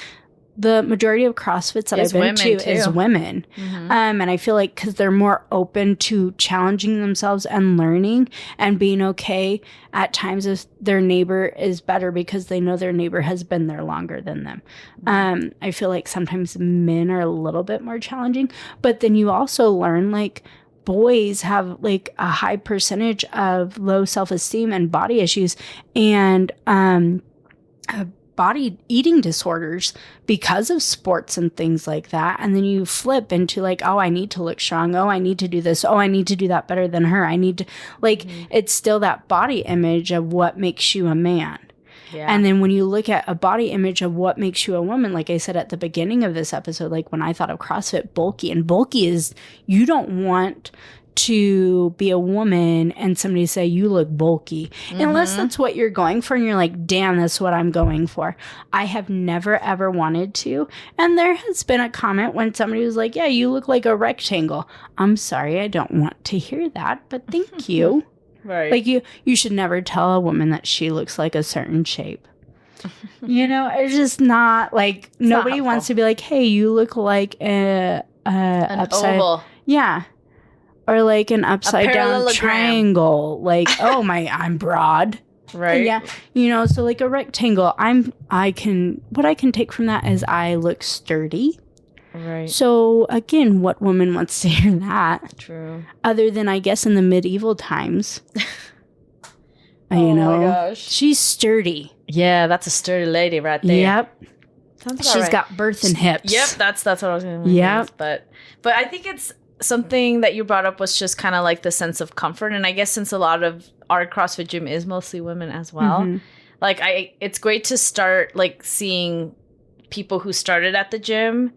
the majority of CrossFits that I've been to is women. And I feel like because they're more open to challenging themselves and learning and being okay at times if their neighbor is better, because they know their neighbor has been there longer than them. I feel like sometimes men are a little bit more challenging, but then you also learn like boys have like a high percentage of low self-esteem and body issues, and body eating disorders because of sports and things like that. And then you flip into like, oh, I need to look strong. Oh, I need to do this. Oh, I need to do that better than her. I need to like, it's still that body image of what makes you a man. Yeah. And then when you look at a body image of what makes you a woman, like I said at the beginning of this episode, like when I thought of CrossFit, bulky is, you don't want to be a woman and somebody say you look bulky, unless that's what you're going for and you're like, damn, that's what I'm going for. I have never ever wanted to. And there has been a comment when somebody was like, yeah, you look like a rectangle. I'm sorry, I don't want to hear that, but thank you. Right. Like you should never tell a woman that she looks like a certain shape. You know, it's just not like, it's nobody wants to be like, hey, you look like an upside oval. Yeah. Or like an upside down triangle. Like, oh my, I'm broad. Right. Yeah. You know, so like a rectangle, I can take from that is I look sturdy. Right. So again, what woman wants to hear that? True. Other than I guess in the medieval times. You know, my gosh. she's sturdy. Yeah, that's a sturdy lady right there. Yep. Sounds about She's right. got birth and hips. Yep, that's what I was going to Yep. But I think it's something that you brought up was just kind of like the sense of comfort. And I guess since a lot of our CrossFit gym is mostly women as well, like it's great to start like seeing people who started at the gym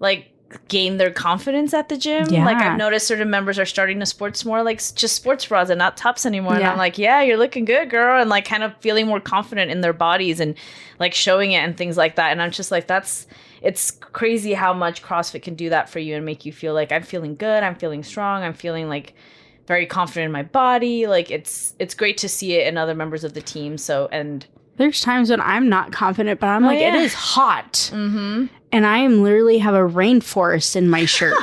like gain their confidence at the gym. Yeah. Like I've noticed certain members are starting to sports more like just sports bras and not tops anymore. And Yeah. I'm like, yeah, you're looking good, girl. And like kind of feeling more confident in their bodies and like showing it and things like that. And I'm just like, it's crazy how much CrossFit can do that for you and make you feel like I'm feeling good. I'm feeling strong. I'm feeling like very confident in my body. Like it's great to see it in other members of the team. So, and there's times when I'm not confident, but I'm like, yeah. it is hot. mm-hmm. And I am literally have a rainforest in my shirt.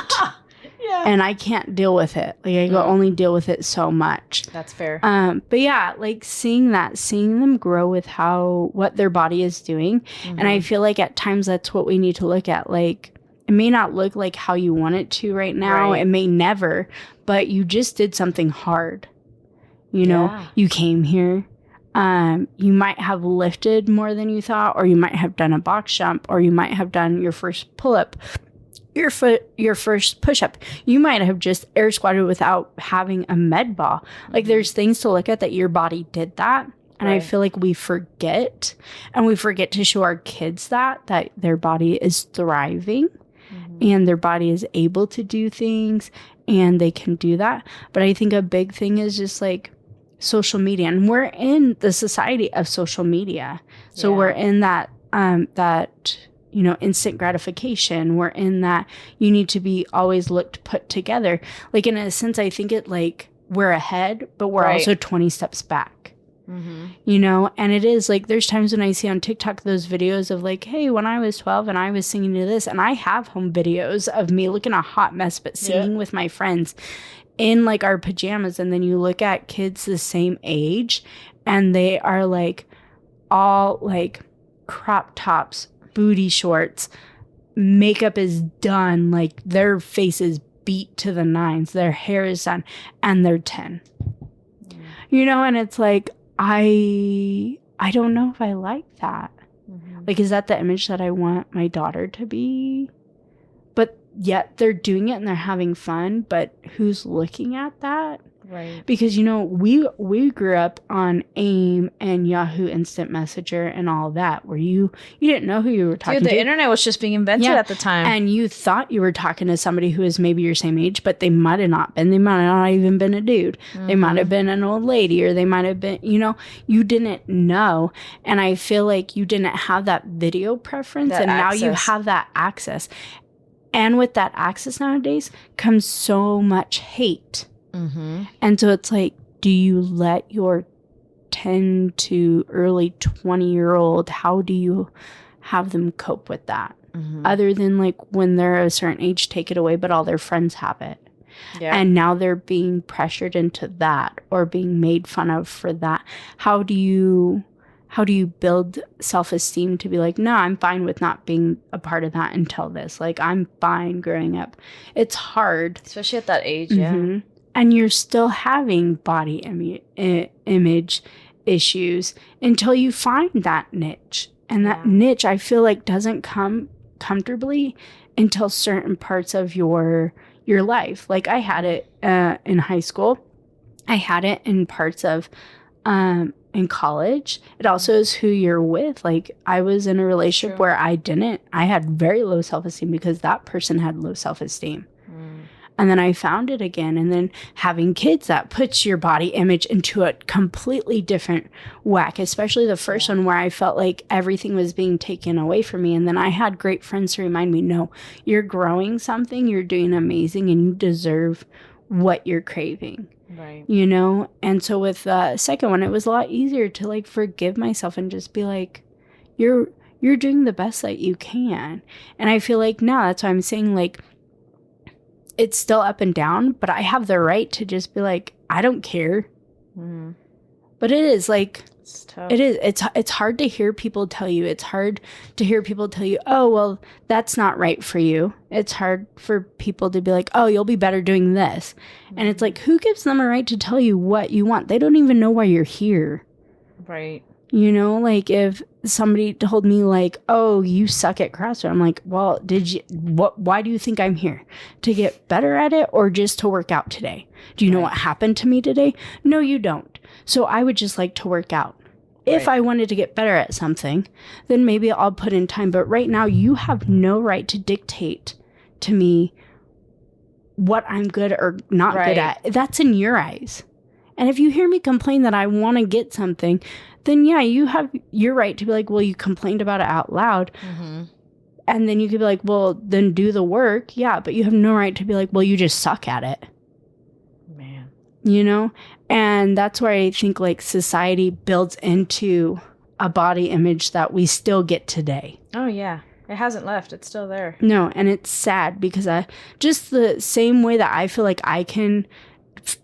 Yeah. And I can't deal with it. Like I can only deal with it so much. That's fair. But yeah, like seeing them grow with what their body is doing. And I feel like at times that's what we need to look at. Like it may not look like how you want it to right now. Right. It may never, but you just did something hard. You know, you came here. You might have lifted more than you thought, or you might have done a box jump, or you might have done your first pull-up, your first push-up. You might have just air squatted without having a med ball. Like there's things to look at that your body did that. And I feel like we forget, and we forget to show our kids that their body is thriving and their body is able to do things and they can do that. But I think a big thing is just like social media, and we're in the society of social media. So we're in that you know, instant gratification. We're in that you need to be always looked put together. Like in a sense, I think it like we're ahead, but we're also 20 steps back. You know, and it is like there's times when I see on TikTok those videos of like, hey, when I was 12 and I was singing to this, and I have home videos of me looking a hot mess but singing with my friends in like our pajamas. And then you look at kids the same age and they are like all like crop tops, booty shorts, makeup is done, like their face is beat to the nines, their hair is done, and they're 10. You know, and it's like I don't know if I like that. Like, is that the image that I want my daughter to be? But yet they're doing it and they're having fun, but who's looking at that? Right. Because, you know, we grew up on AIM and Yahoo Instant Messenger and all that, where you didn't know who you were talking to. The internet was just being invented at the time. And you thought you were talking to somebody who is maybe your same age, but they might have not been. They might have not even been a dude. They might have been an old lady, or they might have been, you know, you didn't know. And I feel like you didn't have that video preference, and now you have that access. And with that access nowadays comes so much hate. And so it's like, do you let your 10 to early 20-year-old, how do you have them cope with that? Other than like when they're a certain age, take it away, but all their friends have it. And now they're being pressured into that or being made fun of for that. How do you build self-esteem to be like, no, I'm fine with not being a part of that until this. Like, I'm fine growing up. It's hard. Especially at that age, And you're still having body image issues until you find that niche. And that niche, I feel like, doesn't come comfortably until certain parts of your life. Like, I had it in high school. I had it in parts of in college. It also is who you're with. Like, I was in a relationship where I had very low self-esteem because that person had low self-esteem. And then I found it again. And then having kids, that puts your body image into a completely different whack, especially the first one where I felt like everything was being taken away from me. And then I had great friends to remind me, no, you're growing something, you're doing amazing, and you deserve what you're craving. Right. You know? And so with the second one, it was a lot easier to like forgive myself and just be like, you're doing the best that you can. And I feel like now that's why I'm saying, like, it's still up and down, but I have the right to just be like, I don't care. But it is like, It's tough. It is. It's hard to hear people tell you. It's hard to hear people tell you, oh, well, that's not right for you. It's hard for people to be like, oh, you'll be better doing this. And it's like, who gives them a right to tell you what you want? They don't even know why you're here. Right. You know, like if somebody told me like, oh, you suck at CrossFit. I'm like, well, why do you think I'm here? To get better at it or just to work out today? Do you know what happened to me today? No, you don't. So I would just like to work out. If I wanted to get better at something, then maybe I'll put in time. But right now you have no right to dictate to me what I'm good or not good at. That's in your eyes. And if you hear me complain that I want to get something, then yeah, you have your right to be like, well, you complained about it out loud. Mm-hmm. And then you could be like, well, then do the work. Yeah, but you have no right to be like, well, you just suck at it. Man. You know? And that's where I think like society builds into a body image that we still get today. Oh, yeah. It hasn't left. It's still there. No, and it's sad because just the same way that I feel like I can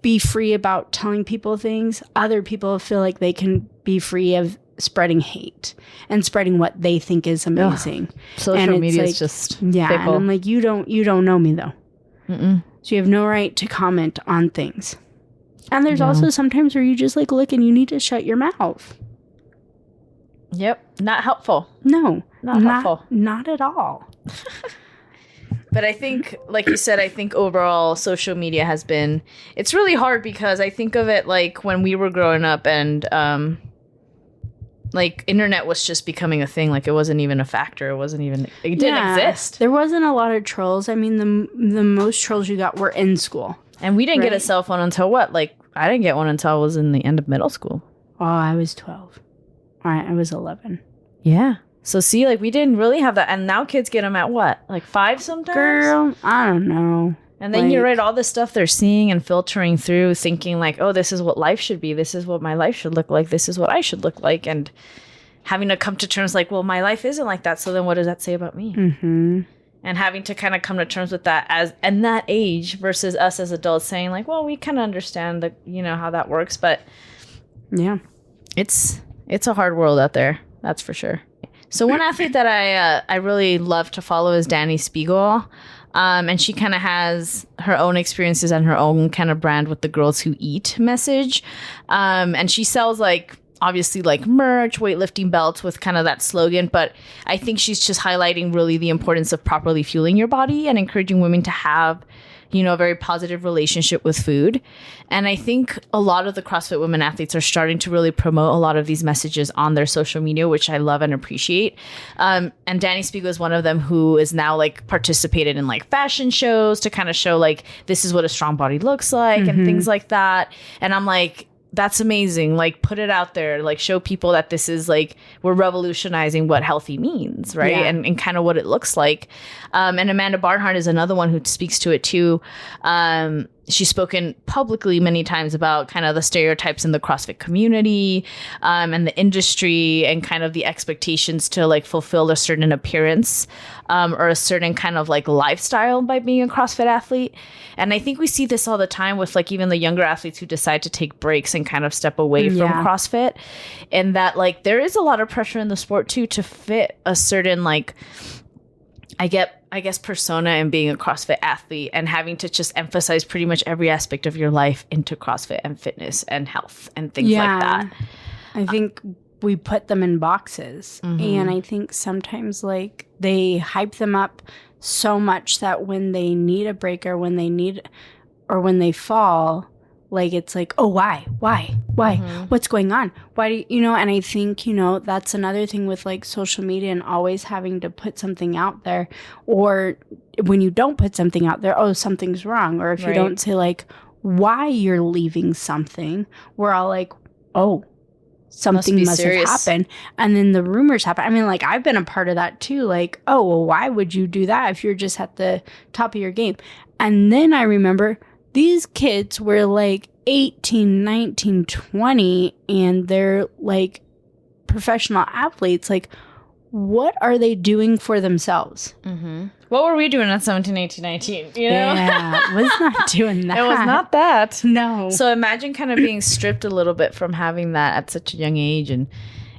be free about telling people things, other people feel like they can be free of spreading hate and spreading what they think is amazing. Ugh. Social media is just fickle. And I'm like, you don't know me though. Mm-mm. So you have no right to comment on things. And there's also sometimes where you just like look and you need to shut your mouth. Yep. Not helpful. No. Not helpful. Not at all. But I think, like you said, I think overall social media has been, it's really hard because I think of it like when we were growing up and like internet was just becoming a thing. Like it wasn't even a factor. It didn't exist. There wasn't a lot of trolls. I mean, the most trolls you got were in school. And we didn't get a cell phone until what? Like I didn't get one until I was in the end of middle school. Oh, I was 12. All right, I was 11. Yeah. So see, like we didn't really have that. And now kids get them at what? Like 5 sometimes? Girl, I don't know. And then you're right, all the stuff they're seeing and filtering through, thinking like, oh, this is what life should be. This is what my life should look like. This is what I should look like. And having to come to terms like, well, my life isn't like that. So then what does that say about me? Mm-hmm. And having to kind of come to terms with that and that age versus us as adults saying like, well, we kind of understand that, you know, how that works. But yeah, it's a hard world out there. That's for sure. So one athlete that I really love to follow is Dani Spiegel. And she kind of has her own experiences and her own kind of brand with the Girls Who Eat message. And she sells like, obviously like merch, weightlifting belts with kind of that slogan. But I think she's just highlighting really the importance of properly fueling your body and encouraging women to have, you know, a very positive relationship with food. And I think a lot of the CrossFit women athletes are starting to really promote a lot of these messages on their social media, which I love and appreciate. And Dani Spiegel is one of them who is now like participated in like fashion shows to kind of show like, this is what a strong body looks like and things like that. And I'm like, that's amazing. Like put it out there, like show people that this is like, we're revolutionizing what healthy means. Right. Yeah. And kind of what it looks like. And Amanda Barnhart is another one who speaks to it too. She's spoken publicly many times about kind of the stereotypes in the CrossFit community, and the industry and kind of the expectations to like fulfill a certain appearance, or a certain kind of like lifestyle by being a CrossFit athlete. And I think we see this all the time with like even the younger athletes who decide to take breaks and kind of step away from CrossFit. And that like there is a lot of pressure in the sport too to fit a certain like, I guess persona and being a CrossFit athlete and having to just emphasize pretty much every aspect of your life into CrossFit and fitness and health and things like that. I think we put them in boxes, and I think sometimes like they hype them up so much that when they need a break or when they fall, like it's like, oh, why, what's going on? Why do you know? And I think, you know, that's another thing with like social media and always having to put something out there, or when you don't put something out there, oh, something's wrong. Or if you don't say like why you're leaving something, we're all like, oh, something must have happened. And then the rumors happen. I mean, like I've been a part of that too. Like, oh, well, why would you do that if you're just at the top of your game? And then I remember these kids were like 18, 19, 20, and they're like professional athletes. Like, what are they doing for themselves? What were we doing at 17, 18, 19? You know? Yeah, was not doing that. It was not that. No. So imagine kind of being stripped a little bit from having that at such a young age, and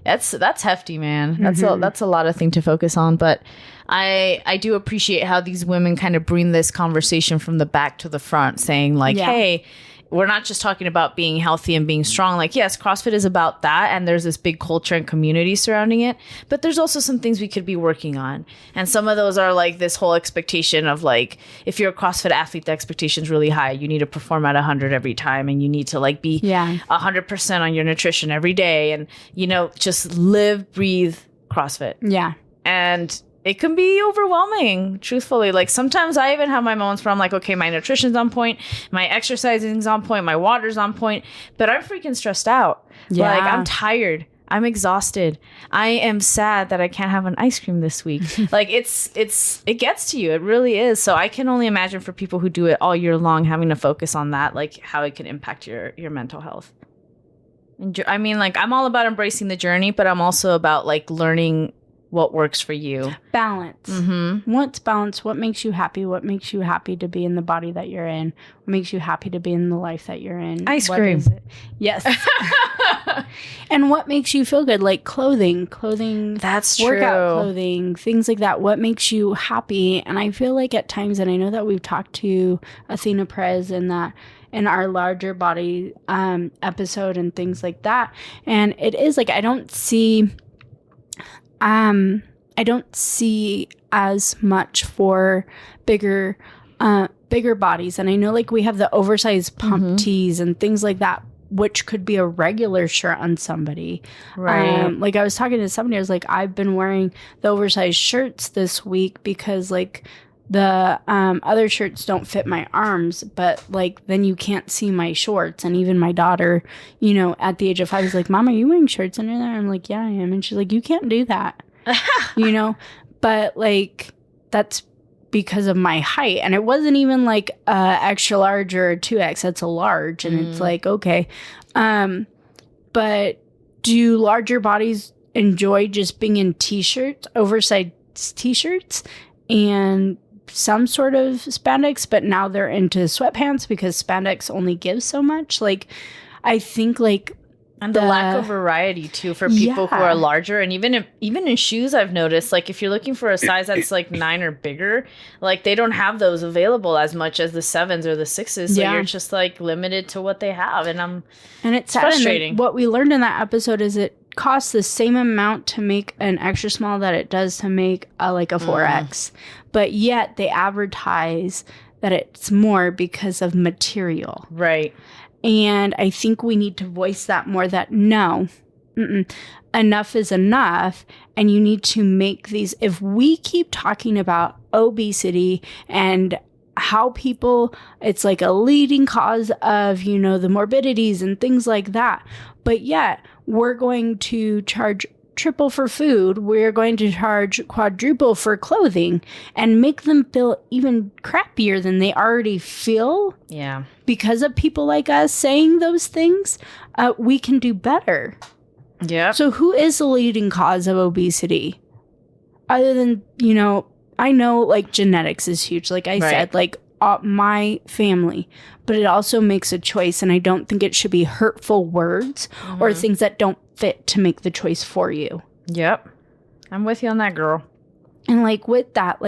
that's hefty, man. That's a lot of thing to focus on. But I do appreciate how these women kind of bring this conversation from the back to the front, saying like, hey, we're not just talking about being healthy and being strong. Like, yes, CrossFit is about that, and there's this big culture and community surrounding it, but there's also some things we could be working on. And some of those are like this whole expectation of like, if you're a CrossFit athlete, the expectation's really high. You need to perform at 100 every time, and you need to like be 100% on your nutrition every day, and, you know, just live, breathe CrossFit. Yeah. And it can be overwhelming, truthfully. Like, sometimes I even have my moments where I'm like, okay, my nutrition's on point, my exercising's on point, my water's on point, but I'm freaking stressed out. Yeah. Like, I'm tired. I'm exhausted. I am sad that I can't have an ice cream this week. Like, it gets to you. It really is. So I can only imagine for people who do it all year long, having to focus on that, like how it can impact your mental health. I mean, like, I'm all about embracing the journey, but I'm also about like learning what works for you. Balance. What's balance? What makes you happy? What makes you happy to be in the body that you're in? What makes you happy to be in the life that you're in? Ice what cream. Is it? Yes. And what makes you feel good? Like clothing. That's workout true. clothing, things like that. What makes you happy? And I feel like at times, and I know that we've talked to Athena Perez and that in our larger body episode and things like that. And it is like, I don't see as much for bigger bodies. And I know like we have the oversized pump tees and things like that, which could be a regular shirt on somebody. Right. Like I was talking to somebody, I was like, I've been wearing the oversized shirts this week because like the other shirts don't fit my arms, but like then you can't see my shorts. And even my daughter, you know, at the age of 5 is like, Mom, are you wearing shirts under there? I'm like, yeah, I am. And she's like, you can't do that. You know, but like that's because of my height. And it wasn't even like extra large or a 2X. That's a large. And it's like, okay. But do larger bodies enjoy just being in t-shirts, oversized t-shirts, and some sort of spandex, but now they're into sweatpants because spandex only gives so much? Like, I think like, and the lack of variety too for people who are larger, and even in shoes, I've noticed like if you're looking for a size that's like 9 or bigger, like they don't have those available as much as the 7s or the 6s. So you're just like limited to what they have, and it's frustrating. And what we learned in that episode is it costs the same amount to make an extra small that it does to make like a 4X, but yet they advertise that it's more because of material. Right. And I think we need to voice that more, that no, enough is enough. And you need to make these, if we keep talking about obesity and how people, it's like a leading cause of, you know, the morbidities and things like that. But yet we're going to charge triple for food, we're going to charge quadruple for clothing and make them feel even crappier than they already feel. Yeah. Because of people like us saying those things, we can do better. Yeah. So who is the leading cause of obesity? Other than, you know, I know like genetics is huge. Like I said, like my family, but it also makes a choice. And I don't think it should be hurtful words or things that don't fit to make the choice for you. Yep. I'm with you on that, girl. And like with that,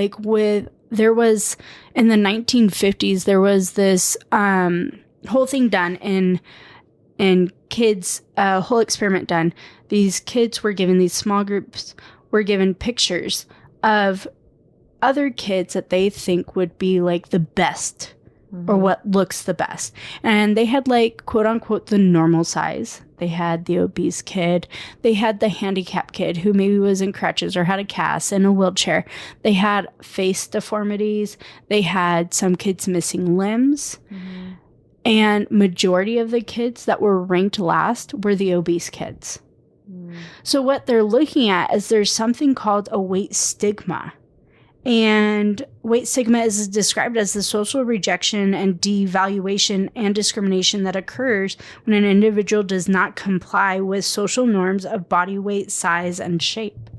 there was in the 1950s, there was this whole thing done in kids, a whole experiment done. These kids were given, these small groups were given pictures of other kids that they think would be like the best or what looks the best. And they had like, quote unquote, the normal size. They had the obese kid. They had the handicapped kid who maybe was in crutches or had a cast in a wheelchair. They had face deformities. They had some kids missing limbs. And majority of the kids that were ranked last were the obese kids. So what they're looking at is there's something called a weight stigma. And weight stigma is described as the social rejection and devaluation and discrimination that occurs when an individual does not comply with social norms of body weight, size, and shape.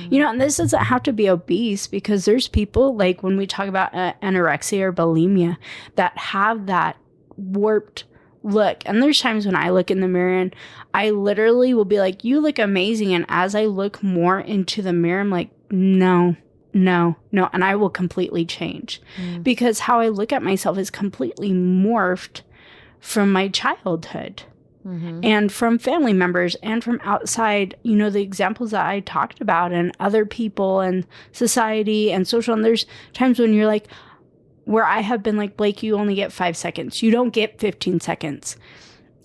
You know, and this doesn't have to be obese, because there's people, like when we talk about anorexia or bulimia, that have that warped look. And there's times when I look in the mirror and I literally will be like, you look amazing. And as I look more into the mirror, I'm like, no. And I will completely change because how I look at myself is completely morphed from my childhood. And from family members and from outside, you know, the examples that I talked about and other people and society and social. And there's times when you're like, where I have been like, Blake, you only get 5 seconds. You don't get 15 seconds.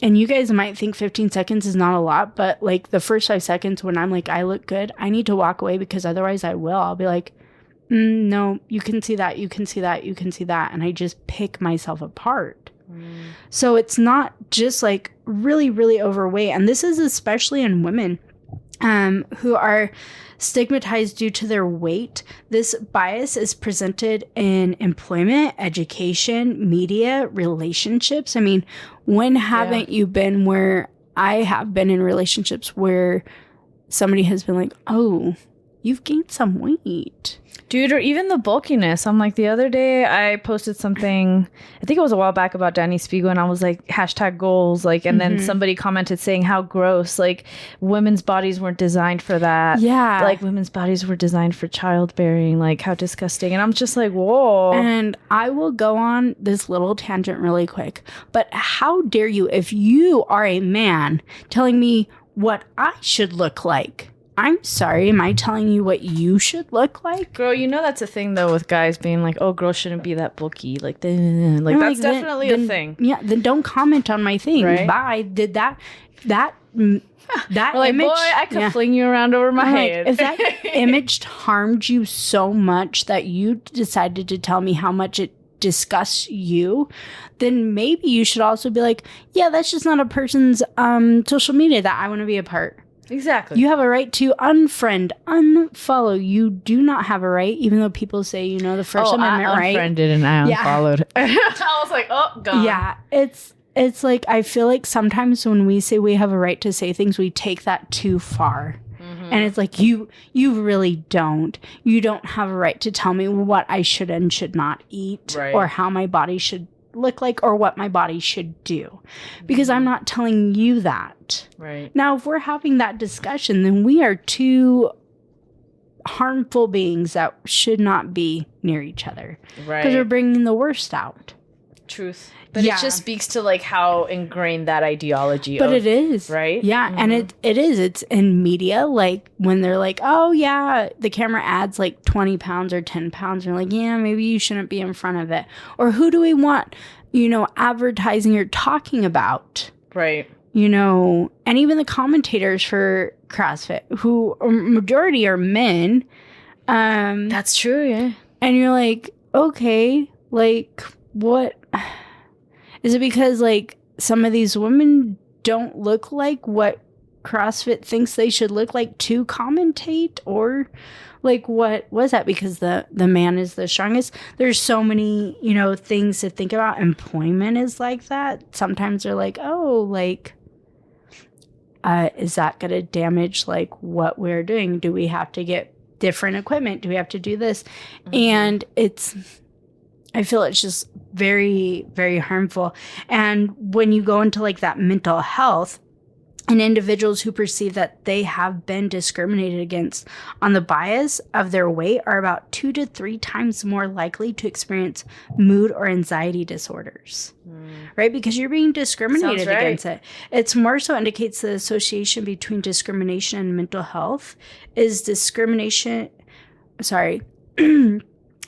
And you guys might think 15 seconds is not a lot, but like the first 5 seconds when I'm like, I look good, I need to walk away because otherwise I will. I'll be like, no, you can see that, you can see that, you can see that. And I just pick myself apart. So it's not just like really, really overweight. And this is especially in women who are stigmatized due to their weight. This bias is presented in employment, education, media, relationships. I mean, when haven't you been where I have been in relationships where somebody has been like, oh, you've gained some weight. Dude, or even the bulkiness. I'm like, the other day I posted something, I think it was a while back, about Danny Spiegel, and I was like, #goals, like, and then somebody commented saying how gross, like, women's bodies weren't designed for that. Yeah. Like, women's bodies were designed for childbearing, like, how disgusting. And I'm just like, whoa. And I will go on this little tangent really quick, but how dare you, if you are a man, telling me what I should look like? I'm sorry, am I telling you what you should look like? Girl, you know that's a thing, though, with guys being like, oh, girls shouldn't be that bulky. Like that's definitely a thing. Yeah, then don't comment on my thing. Right? Bye. Did that like, image, boy, I could fling you around over my head. If that image harmed you so much that you decided to tell me how much it disgusts you, then maybe you should also be like, yeah, that's just not a person's social media that I want to be a part. Exactly. You have a right to unfriend, unfollow. You do not have a right, even though people say, you know, the First Amendment right. I unfriended and I unfollowed. I was like, oh, gone. Yeah, it's like, I feel like sometimes when we say we have a right to say things, we take that too far. And it's like, you really don't. You don't have a right to tell me what I should and should not eat, or how my body should look like, or what my body should do, because I'm not telling you that. Right. Now, if we're having that discussion, then we are two harmful beings that should not be near each other. Right. Because we're bringing the worst out. Truth. But it just speaks to like how ingrained that ideology But it is. Right? Yeah. And it is. It's in media, like when they're like, oh yeah, the camera adds like 20 pounds or 10 pounds. And you're like, yeah, maybe you shouldn't be in front of it. Or who do we want, you know, advertising or talking about? Right. You know, and even the commentators for CrossFit, who majority are men. That's true, yeah. And you're like, okay, like what? Is it because like some of these women don't look like what CrossFit thinks they should look like to commentate? Or like what was that? Because the man is the strongest. There's so many, you know, things to think about. Employment is like that. Sometimes they're like, oh, like, is that going to damage like what we're doing? Do we have to get different equipment? Do we have to do this? And I feel it's just very, very harmful. And when you go into like that mental health, and individuals who perceive that they have been discriminated against on the bias of their weight are about 2 to 3 times more likely to experience mood or anxiety disorders, right? Because you're being discriminated against it. It's more so indicates the association between discrimination and mental health is discrimination. Sorry.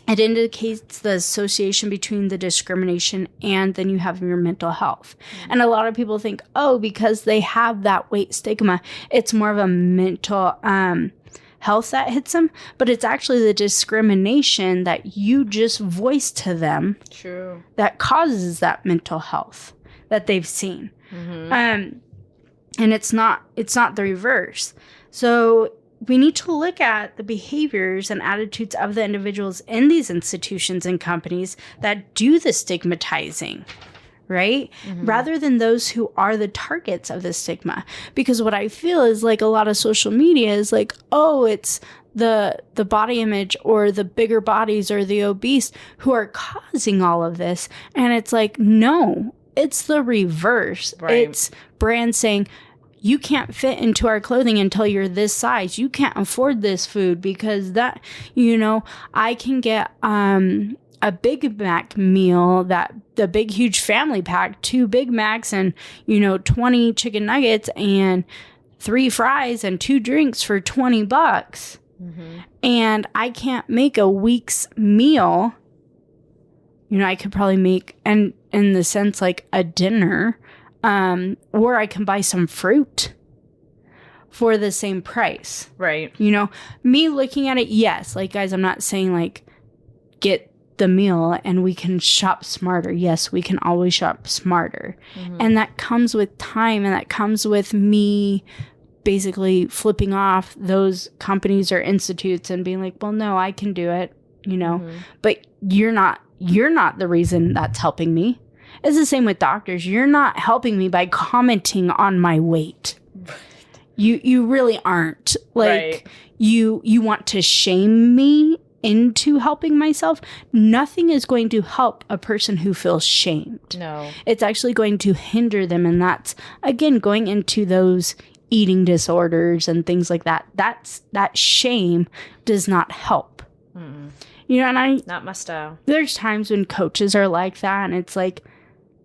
It indicates the association between the discrimination and then you have your mental health. And a lot of people think, oh, because they have that weight stigma, it's more of a mental health that hits them. But it's actually the discrimination that you just voiced to them that causes that mental health that they've seen. And it's not the reverse. So we need to look at the behaviors and attitudes of the individuals in these institutions and companies that do the stigmatizing, right? Rather than those who are the targets of this stigma. Because what I feel is like a lot of social media is like, oh, it's the body image or the bigger bodies or the obese who are causing all of this. And it's like, no, it's the reverse. Right. It's brands saying, you can't fit into our clothing until you're this size. You can't afford this food because that, you know, I can get a Big Mac meal, that the big, huge family pack, 2 Big Macs and, you know, 20 chicken nuggets and 3 fries and 2 drinks for $20. And I can't make a week's meal. You know, I could probably make, and in the sense like a dinner, or I can buy some fruit for the same price. Right. You know, me looking at it, yes, like guys, I'm not saying like get the meal and we can shop smarter. Yes, we can always shop smarter. And that comes with time, and that comes with me basically flipping off those companies or institutes and being like, well, no, I can do it, you know, but you're not the reason that's helping me. It's the same with doctors. You're not helping me by commenting on my weight. You really aren't. Like, you want to shame me into helping myself. Nothing is going to help a person who feels shamed. No. It's actually going to hinder them. And that's, again, going into those eating disorders and things like that. That shame does not help. You know, and not my style. There's times when coaches are like that, and it's like,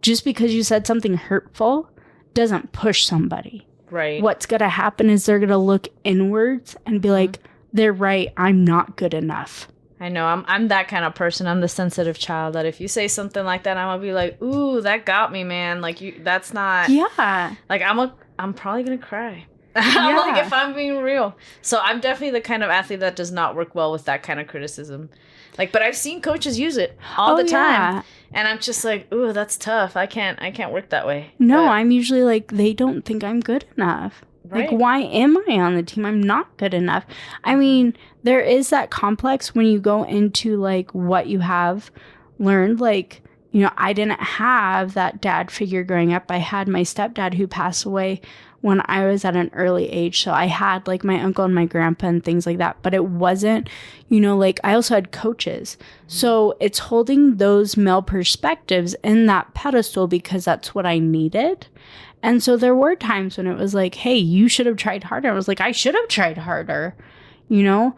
just because you said something hurtful doesn't push somebody. Right. What's going to happen is they're going to look inwards and be like, they're right, I'm not good enough. I know. I'm that kind of person. I'm the sensitive child that if you say something like that, I'm gonna be like, ooh, that got me, man. Like, that's not. Yeah. Like, I'm probably gonna cry. I'm like, if I'm being real. So I'm definitely the kind of athlete that does not work well with that kind of criticism. Like, but I've seen coaches use it all the time. And I'm just like, ooh, that's tough. I can't work that way. No, but I'm usually like, they don't think I'm good enough. Right. Like, why am I on the team? I'm not good enough. I mean, there is that complex when you go into, like, what you have learned. Like, you know, I didn't have that dad figure growing up. I had my stepdad who passed away when I was at an early age. So I had, like, my uncle and my grandpa and things like that. But it wasn't, you know, like, I also had coaches. So it's holding those male perspectives in that pedestal because that's what I needed. And so there were times when it was like, hey, you should have tried harder. I was like, I should have tried harder, you know?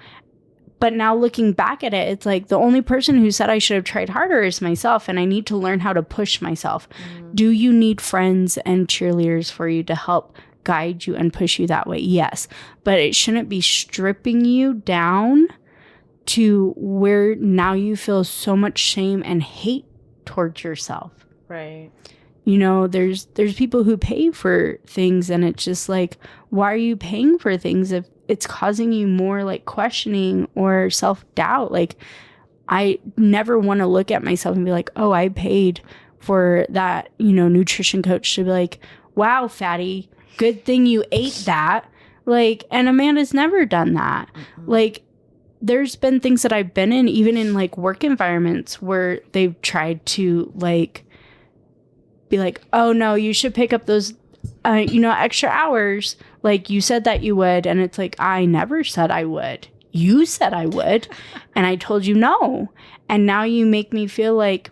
But now looking back at it, it's like the only person who said I should have tried harder is myself, and I need to learn how to push myself. Do you need friends and cheerleaders for you to help guide you and push you that way? Yes. But it shouldn't be stripping you down to where now you feel so much shame and hate towards yourself. Right. You know, there's people who pay for things, and it's just like, why are you paying for things if it's causing you more like questioning or self-doubt? Like, I never want to look at myself and be like, oh, I paid for that, you know, nutrition coach to be like, wow, fatty, good thing you ate that. Like, and Amanda's never done that. Like, there's been things that I've been in, even in like work environments, where they've tried to like be like, oh no, you should pick up those, you know, extra hours. Like, you said that you would. And it's like, I never said I would. You said I would. And I told you no. And now you make me feel like,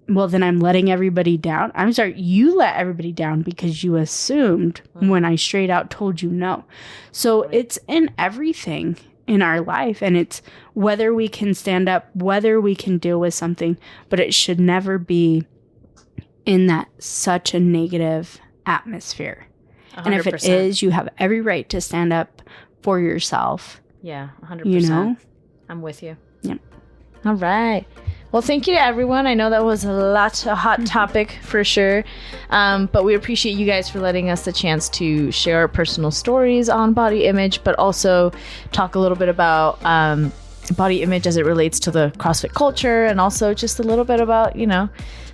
well, then I'm letting everybody down. I'm sorry. You let everybody down because you assumed when I straight out told you no. So it's in everything in our life. And it's whether we can stand up, whether we can deal with something, but it should never be in that such a negative atmosphere. 100%. And if it is, you have every right to stand up for yourself. Yeah, 100%. You know? I'm with you. Yeah. All right. Well, thank you to everyone. I know that was a hot topic for sure. But we appreciate you guys for letting us the chance to share our personal stories on body image, but also talk a little bit about body image as it relates to the CrossFit culture, and also just a little bit about, you know,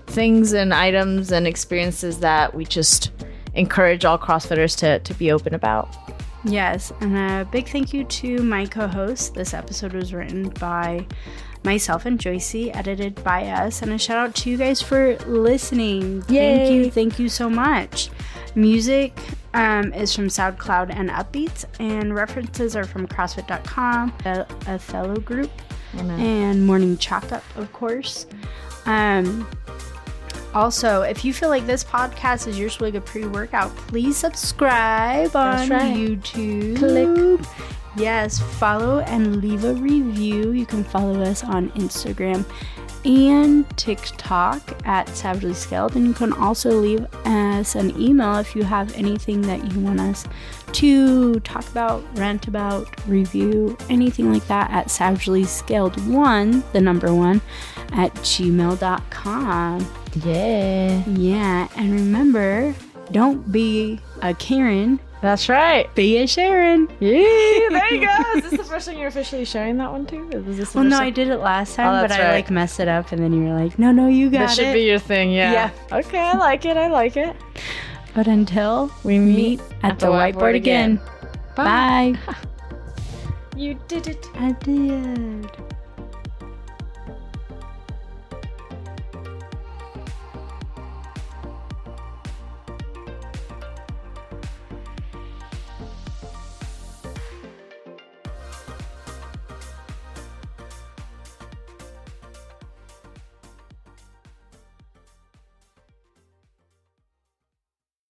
things and items and experiences that we just encourage all CrossFitters to be open about. Yes, and a big thank you to my co-host. This episode was written by myself and Joycey, edited by us. And a shout out to you guys for listening. Yay. Thank you so much. Music is from SoundCloud and Upbeats, and references are from CrossFit.com, a fellow group, and Morning Chalk Up, of course. Also, if you feel like this podcast is your swig of pre-workout, please subscribe on YouTube. Click. Yes, follow and leave a review. You can follow us on Instagram and TikTok at Savagely Scaled, and you can also leave us an email if you have anything that you want us to talk about, rant about, review, anything like that at savagelyscaled1, the number 1, at gmail.com. Yeah, and remember, don't be a Karen. That's right. Be a Sharon. Yeah, there you go. Is this the first time you're officially sharing that one too? Is this the Well, first no, time? I did it last time, but that's I right. messed it up, and then you were like, no, you got That should be your thing, yeah. Okay, I like it. But until We meet at the whiteboard again. Bye. You did it. I did.